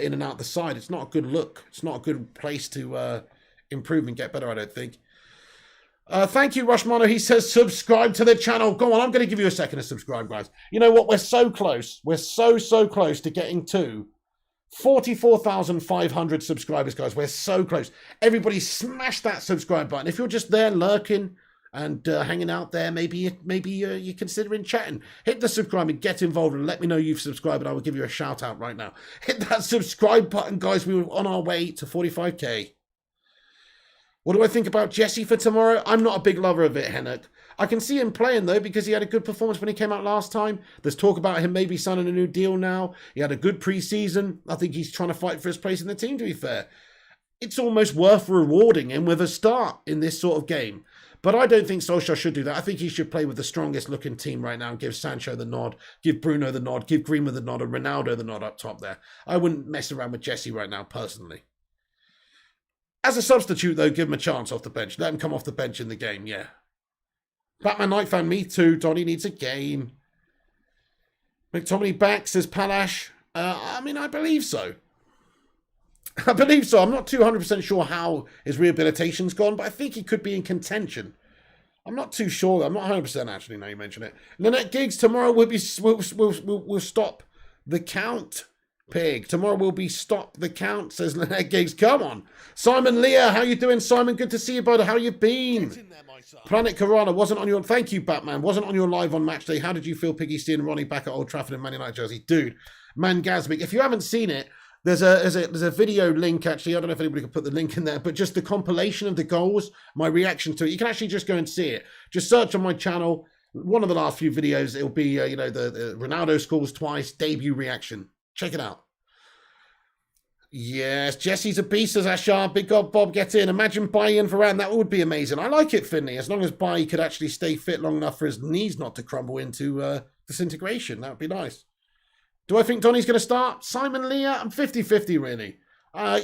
In and out the side. It's not a good look. It's not a good place to improve and get better, I don't think. Thank you, Rushmano. He says subscribe to the channel. Go on, I'm going to give you a second to subscribe, guys. You know what? We're so close. We're so close to getting to 44,500 subscribers, guys. We're so close. Everybody smash that subscribe button. If you're just there lurking and hanging out there, maybe you're considering chatting. Hit the subscribe and get involved and let me know you've subscribed, and I will give you a shout out right now. Hit that subscribe button, guys. We were on our way to 45k. What do I think about Jesse for tomorrow? I'm not a big lover of it, Hennock. I can see him playing, though, because he had a good performance when he came out last time. There's talk about him maybe signing a new deal now. He had a good pre-season. I think he's trying to fight for his place in the team, to be fair. It's almost worth rewarding him with a start in this sort of game. But I don't think Solskjaer should do that. I think he should play with the strongest looking team right now and give Sancho the nod, give Bruno the nod, give Greenwood the nod, and Ronaldo the nod up top there. I wouldn't mess around with Jesse right now, personally. As a substitute, though, give him a chance off the bench. Let him come off the bench in the game, yeah. Batman Night fan, me too. Donny needs a game. McTominay back, says Palash. I mean, I believe so. I believe so. I'm not 200% sure how his rehabilitation's gone, but I think he could be in contention. I'm not too sure. I'm not 100% actually, now you mention it. Lynette Giggs, tomorrow we'll stop the count. Pig. Tomorrow will be stop the count, says Lynette Giggs. Come on. Simon Leah, how you doing, Simon? Good to see you, bud. How you been? Planet Corona wasn't on your... Thank you, Batman. Wasn't on your live on match day. How did you feel, Piggy, seeing Ronnie back at Old Trafford in Man United jersey? Dude, Man Gasmic. If you haven't seen it, there's a video link, actually. I don't know if anybody can put the link in there, but just the compilation of the goals, my reaction to it. You can actually just go and see it. Just search on my channel. One of the last few videos, it'll be, the Ronaldo scores twice, debut reaction. Check it out. Yes, Jesse's a beast, says Ashar. Big God Bob, get in. Imagine Bailly and Varane. That would be amazing. I like it, Finley. As long as Bailly could actually stay fit long enough for his knees not to crumble into disintegration. That would be nice. Do I think Donny's going to start? Simon Leah? I'm 50-50, really.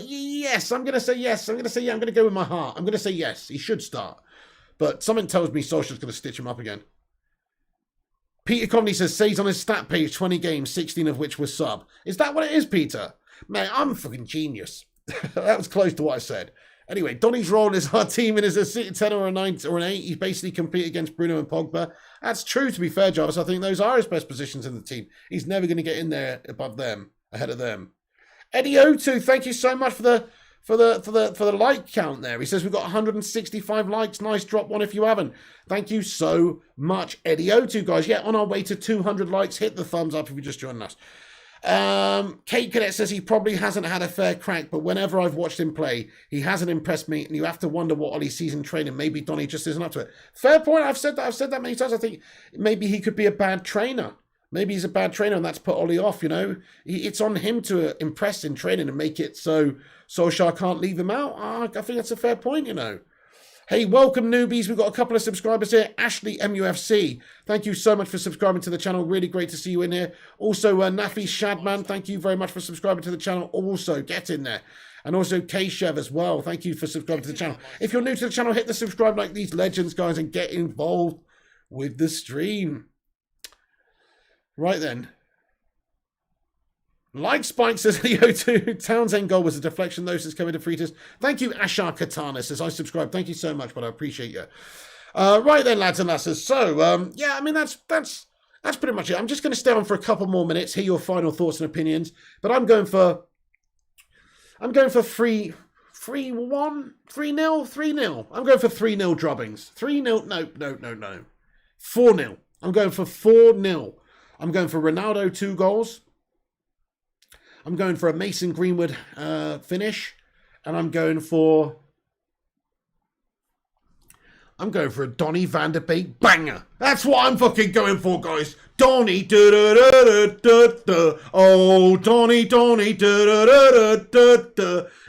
Yes, I'm going to say yes. I'm going to say yeah. I'm going to go with my heart. I'm going to say yes. He should start. But something tells me Solskjaer's going to stitch him up again. Peter Conley says, says on his stat page, 20 games, 16 of which were sub. Is that what it is, Peter? Man, I'm a fucking genius. That was close to what I said. Anyway, Donny's role is our team and is a 10 or a 9 or an 8. He's basically compete against Bruno and Pogba. That's true, to be fair, Jarvis. I think those are his best positions in the team. He's never going to get in there above them, ahead of them. Eddie O2, thank you so much for the like count there. He says we've got 165 likes. Nice, drop one if you haven't. Thank you so much, Eddie O2, guys. Yeah, on our way to 200 likes. Hit the thumbs up if you just joined us. Kate Cadet says he probably hasn't had a fair crack, but whenever I've watched him play, he hasn't impressed me, and you have to wonder what Ollie sees in training. Maybe Donny just isn't up to it. Fair point. I've said that many times. I think maybe he could be a bad trainer. Maybe he's a bad trainer, and that's put Ollie off, It's on him to impress in training and make it so Solskjaer can't leave him out. I think that's a fair point, Hey, welcome, newbies. We've got a couple of subscribers here. Ashley MUFC, thank you so much for subscribing to the channel. Really great to see you in here. Also, Nafi Shadman, thank you very much for subscribing to the channel. Also, get in there. And also, K-Shev as well. Thank you for subscribing to the channel. If you're new to the channel, hit the subscribe like these legends, guys, and get involved with the stream. Right then. Like Spike says, O2, Townsend goal was a deflection, though, says Kevin DeFreitas. Thank you, Ashar Katana, says I subscribe. Thank you so much, but I appreciate you. Right then, lads and lasses. So, yeah, I mean, that's pretty much it. I'm just going to stay on for a couple more minutes, hear your final thoughts and opinions. But I'm going for 3-1, 3-0, 3-0. I'm going for 3-0 drubbings. 3-0, no. 4-0. I'm going for 4-0. I'm going for Ronaldo 2 goals. I'm going for a Mason Greenwood finish, and I'm going for a Donny van der Beek banger. That's what I'm fucking going for, guys. Donny, oh Donny,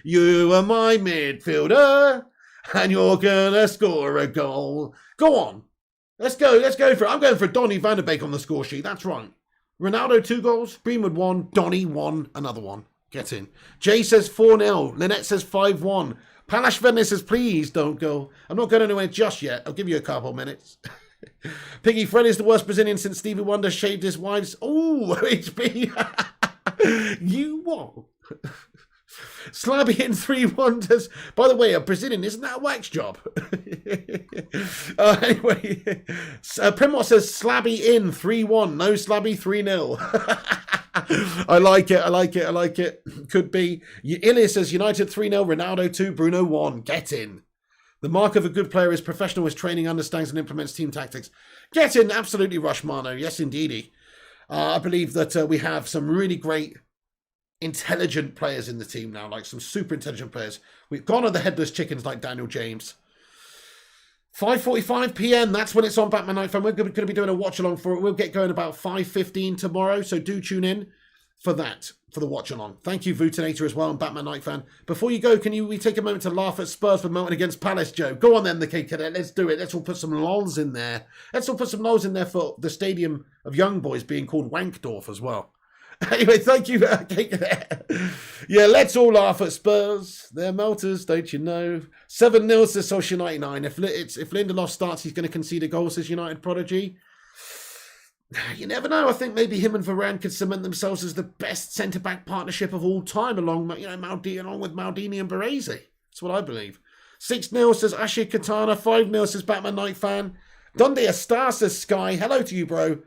you are my midfielder, and you're gonna score a goal. Go on, let's go for it. I'm going for Donny van der Beek on the score sheet. That's right. Ronaldo 2 goals, Greenwood 1, Donny 1, another one. Get in. Jay says 4-0. Lynette says 5-1. Palash Venice says, please don't go. I'm not going anywhere just yet. I'll give you a couple minutes. Piggy Fred is the worst Brazilian since Stevie Wonder shaved his wife's... Oh, HB. You what? Slabby in 3-1 says, by the way, a Brazilian, isn't that a wax job? Anyway, Primrose says, Slabby in 3-1. No Slabby 3-0. I like it. Could be. Ilya says, United 3-0, Ronaldo 2, Bruno 1. Get in. The mark of a good player is professional, his training, understands and implements team tactics. Get in, absolutely, Rushmano. Yes, indeedy. I believe that we have some really great intelligent players in the team now, like some super intelligent players. We've gone on the headless chickens like Daniel James. 5:45 p.m. That's when it's on Batman Night Fan. We're going to be doing a watch along for it. We'll get going about 5:15 tomorrow, so do tune in for that, for the watch along. Thank you, Vutinator, as well, and Batman Night Fan. Before you go, we take a moment to laugh at Spurs for melting against Palace, Joe? Go on then, the K Cadet. Let's do it. Let's all put some lols in there. Let's all put some lols in there for the Stadium of Young Boys being called Wankdorf as well. Anyway, thank you. Yeah, let's all laugh at Spurs. They're melters, don't you know? 7-0 says Solskjaer 99. If Lindelof starts, he's going to concede a goal, says United Prodigy. You never know. I think maybe him and Varane could cement themselves as the best centre-back partnership of all time, along with Maldini and Baresi. That's what I believe. 6-0 says Ashe Katana. 5-0 says Batman Night Fan. Donde está says Sky. Hello to you, bro.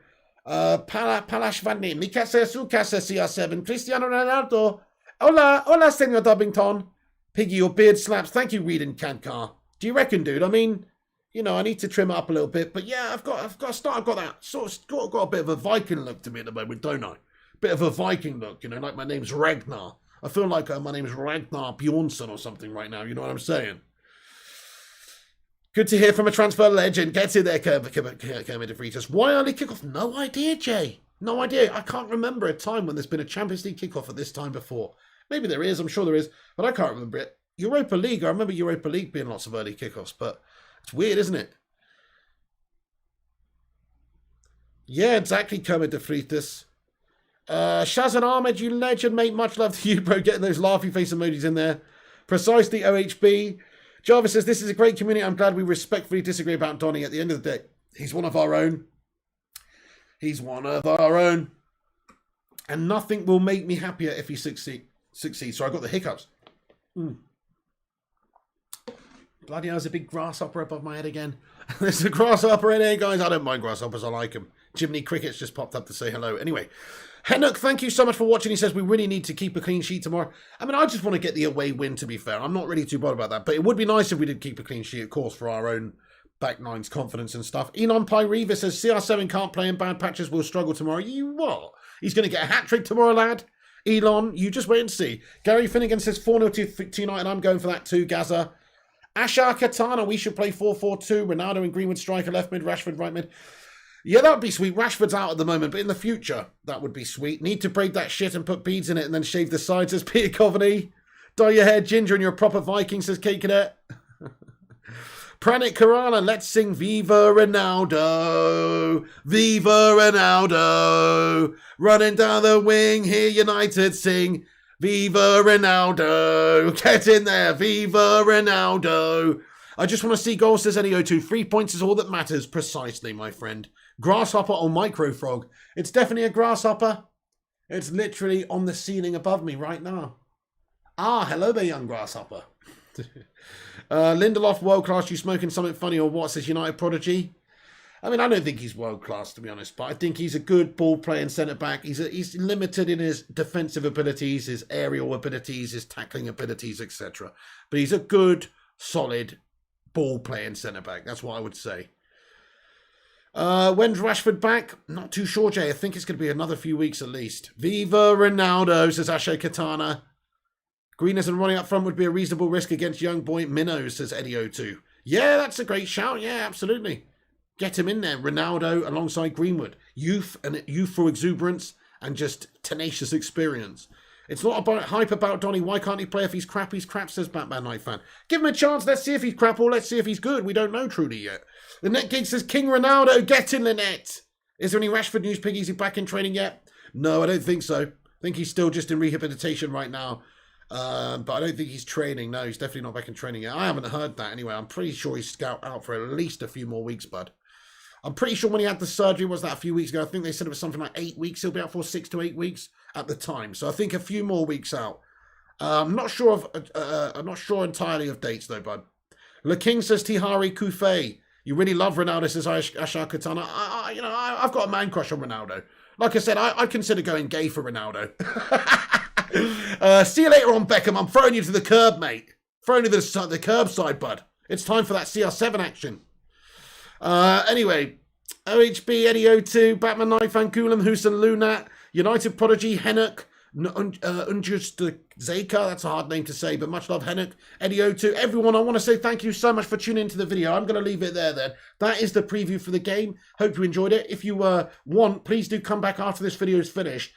Palashvani. Mikasa Sukasa CR7. Cristiano Ronaldo. Hola, Senor Dubbington. Piggy, your beard slaps. Thank you, Reed and Kankar. Do you reckon, dude? I mean, you know, I need to trim it up a little bit, but yeah, I've got that sort of got a bit of a Viking look to me at the moment, don't I? Bit of a Viking look, you know, like my name's Ragnar. I feel like my name's Ragnar Bjornsson or something right now. You know what I'm saying? Good to hear from a transfer legend. Get in there, Kermit de Fritas. Why early kickoff? No idea, Jay. No idea. I can't remember a time when there's been a Champions League kickoff at this time before. Maybe there is. I'm sure there is, but I can't remember it. Europa League. I remember Europa League being lots of early kickoffs, but it's weird, isn't it? Yeah, exactly, Kermit de Fritas. Shazan Ahmed, you legend, mate. Much love to you, bro. Getting those laughy face emojis in there. Precisely, OHB. Jarvis says, this is a great community. I'm glad we respectfully disagree about Donny. At the end of the day, he's one of our own. He's one of our own. And nothing will make me happier if he succeeds. So I got the hiccups. Bloody hell, there's a big grasshopper above my head again. There's a grasshopper in here, guys. I don't mind grasshoppers. I like them. Jiminy Cricket's just popped up to say hello. Anyway, Hennock, thank you so much for watching. He says we really need to keep a clean sheet tomorrow. I mean, I just want to get the away win, to be fair. I'm not really too bothered about that. But it would be nice if we did keep a clean sheet, of course, for our own back nine's confidence and stuff. Enon Pyriva says CR7 can't play in bad patches. Will struggle tomorrow. You what? He's going to get a hat-trick tomorrow, lad. Elon, you just wait and see. Gary Finnegan says 4-0 to United. I'm going for that too, Gaza. Ashar Katana, we should play 4-4-2. Ronaldo and Greenwood striker, left mid, Rashford right mid. Yeah, that would be sweet. Rashford's out at the moment, but in the future, that would be sweet. Need to break that shit and put beads in it and then shave the sides, says Peter Coveney. Dye your hair ginger and you're a proper Viking, says Kate Cadet. Pranit Karala, let's sing Viva Ronaldo. Viva Ronaldo. Running down the wing, hear United sing. Viva Ronaldo. Get in there. Viva Ronaldo. I just want to see goals, says NEO2. 3 points is all that matters. Precisely, my friend. Grasshopper or microfrog? It's definitely a grasshopper. It's literally on the ceiling above me right now. Ah, hello there, young grasshopper. Lindelof, world class. You smoking something funny or what, says United Prodigy? I mean, I don't think he's world class, to be honest, but I think he's a good ball playing centre back. He's limited in his defensive abilities, his aerial abilities, his tackling abilities, etc. But he's a good, solid ball playing centre back. That's what I would say. When's Rashford back? Not too sure, Jay. I think it's going to be another few weeks at least. Viva Ronaldo, says Ashe Katana. Greeners and running up front would be a reasonable risk against young boy Minnows, says Eddie O2. Yeah, that's a great shout. Yeah, absolutely. Get him in there. Ronaldo alongside Greenwood. Youth and youthful exuberance and just tenacious experience. It's not about hype about Donny. Why can't he play if he's crap? He's crap, says Batman Night Fan. Give him a chance. Let's see if he's crap or let's see if he's good. We don't know truly yet. Lynette Gig says, King Ronaldo, get in, Lynette. Is there any Rashford news, Piggy? Is he back in training yet? No, I don't think so. I think he's still just in rehabilitation right now. But I don't think he's training. No, he's definitely not back in training yet. I haven't heard that anyway. I'm pretty sure he's out for at least a few more weeks, bud. I'm pretty sure when he had the surgery, was that a few weeks ago? I think they said it was something like 8 weeks. He'll be out for 6 to 8 weeks at the time. So I think a few more weeks out. I'm not sure entirely of dates though, bud. Le King says Tihari Kufe. You really love Ronaldo, says Ashar Katana. I've got a man crush on Ronaldo. Like I said, I consider going gay for Ronaldo. See you later on, Beckham. I'm throwing you to the curb, mate. Throwing you to the curb side, bud. It's time for that CR7 action. Anyway, OHB, Eddie O2, Batman Knife, Van Kulam, Husan Lunat, United Prodigy, Hennock, Unjust Zeka, that's a hard name to say, but much love, Hennock, Eddie O2. Everyone, I want to say thank you so much for tuning into the video. I'm going to leave it there then. That is the preview for the game. Hope you enjoyed it. If you want, please do come back after this video is finished.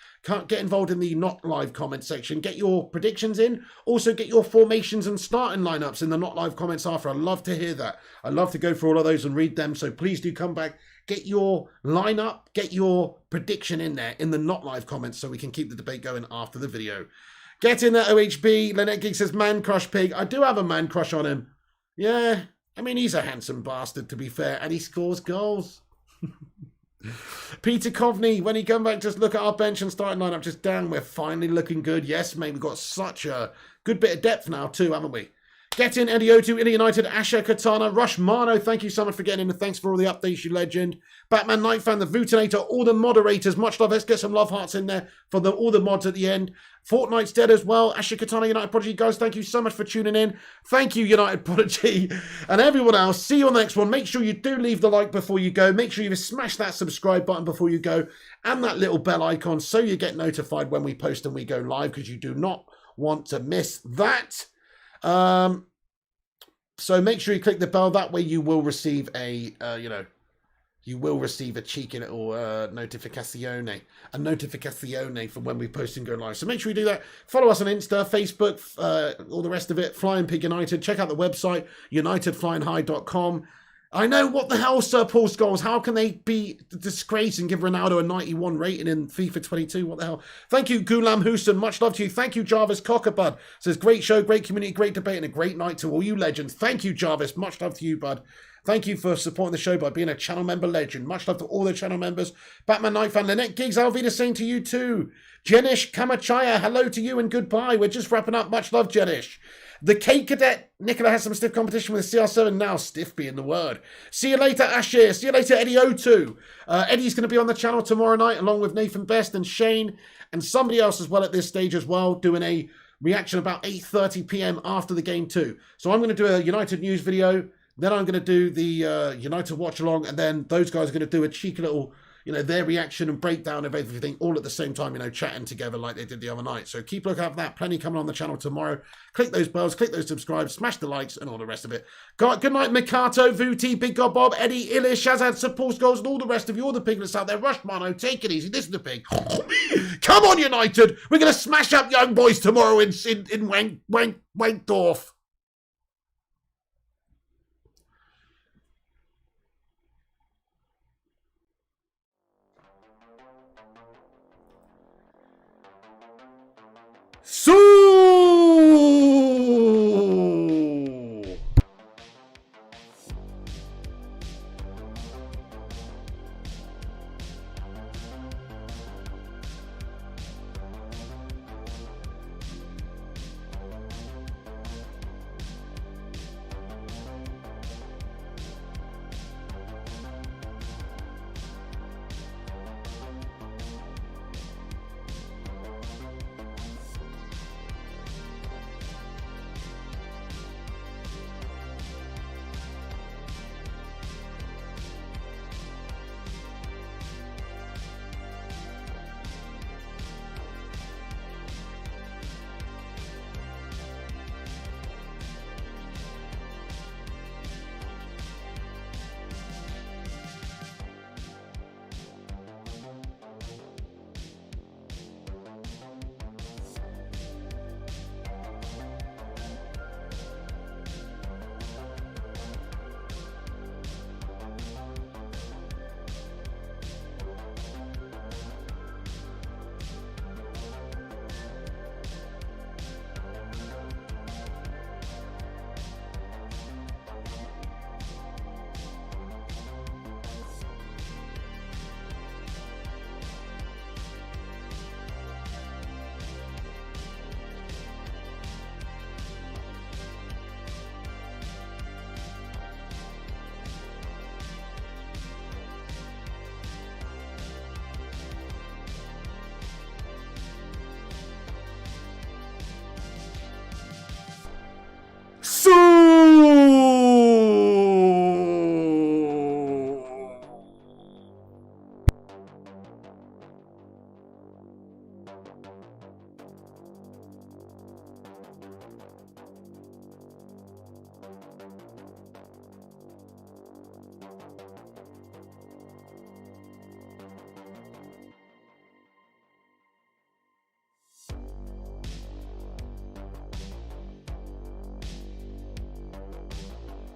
Get involved in the not live comment section. Get your predictions in. Also get your formations and starting lineups in the not live comments after. I'd love to hear that. I'd love to go through all of those and read them. So please do come back. Get your lineup, get your prediction in there in the not live comments so we can keep the debate going after the video. Get in there, OHB. Lynette Gig says, man crush Pig. I do have a man crush on him. Yeah, I mean, he's a handsome bastard, to be fair, and he scores goals. Peter Coveney, when he come back, just look at our bench and starting lineup. Just damn, we're finally looking good. Yes, mate, we've got such a good bit of depth now too, haven't we? Get in, Ediotu, Inter United, Asher Katana, Rush Mano, thank you so much for getting in and thanks for all the updates, you legend. Batman Night Fan, the Vutinator, all the moderators, much love. Let's get some love hearts in there for all the mods at the end. Fortnite's dead as well. Asher Katana, United Prodigy, guys, thank you so much for tuning in. Thank you, United Prodigy, and everyone else. See you on the next one. Make sure you do leave the like before you go. Make sure you smash that subscribe button before you go and that little bell icon so you get notified when we post and we go live because you do not want to miss that. So make sure you click the bell. That way you will receive a, you will receive a cheeky little notificazione for when we post and go live. So make sure you do that. Follow us on Insta, Facebook, all the rest of it. Flying Pig United. Check out the website, unitedflyinghigh.com. I know, what the hell, Sir Paul Scholes? How can they be disgraced and give Ronaldo a 91 rating in FIFA 22? What the hell? Thank you, Gulam Houston. Much love to you. Thank you, Jarvis Cockerbud. Says, great show, great community, great debate, and a great night to all you legends. Thank you, Jarvis. Much love to you, bud. Thank you for supporting the show by being a channel member legend. Much love to all the channel members. Batman Night Fan, Lynette Giggs, I'll be the same to you too. Jenish Kamachaya, hello to you and goodbye. We're just wrapping up. Much love, Jenish. The K Cadet, Nicola has some stiff competition with CR7 now. Stiff being the word. See you later, Ashir. See you later, Eddie O2. Eddie's going to be on the channel tomorrow night along with Nathan Best and Shane and somebody else as well at this stage as well, doing a reaction about 8:30 p.m. after the game too. So I'm going to do a United news video. Then I'm going to do the United watch along, and then those guys are going to do a cheeky little, their reaction and breakdown of everything all at the same time, chatting together like they did the other night. So keep looking out for that. Plenty coming on the channel tomorrow. Click those bells, click those subscribes, smash the likes, and all the rest of it. Good night, Mikato, Vuti, Big God Bob, Eddie, Illish, Shazad, Support Goals, and all the rest of you, all the piglets out there. Rush Mono, take it easy. This is the pig. Come on, United. We're going to smash up young boys tomorrow in Wankdorf. So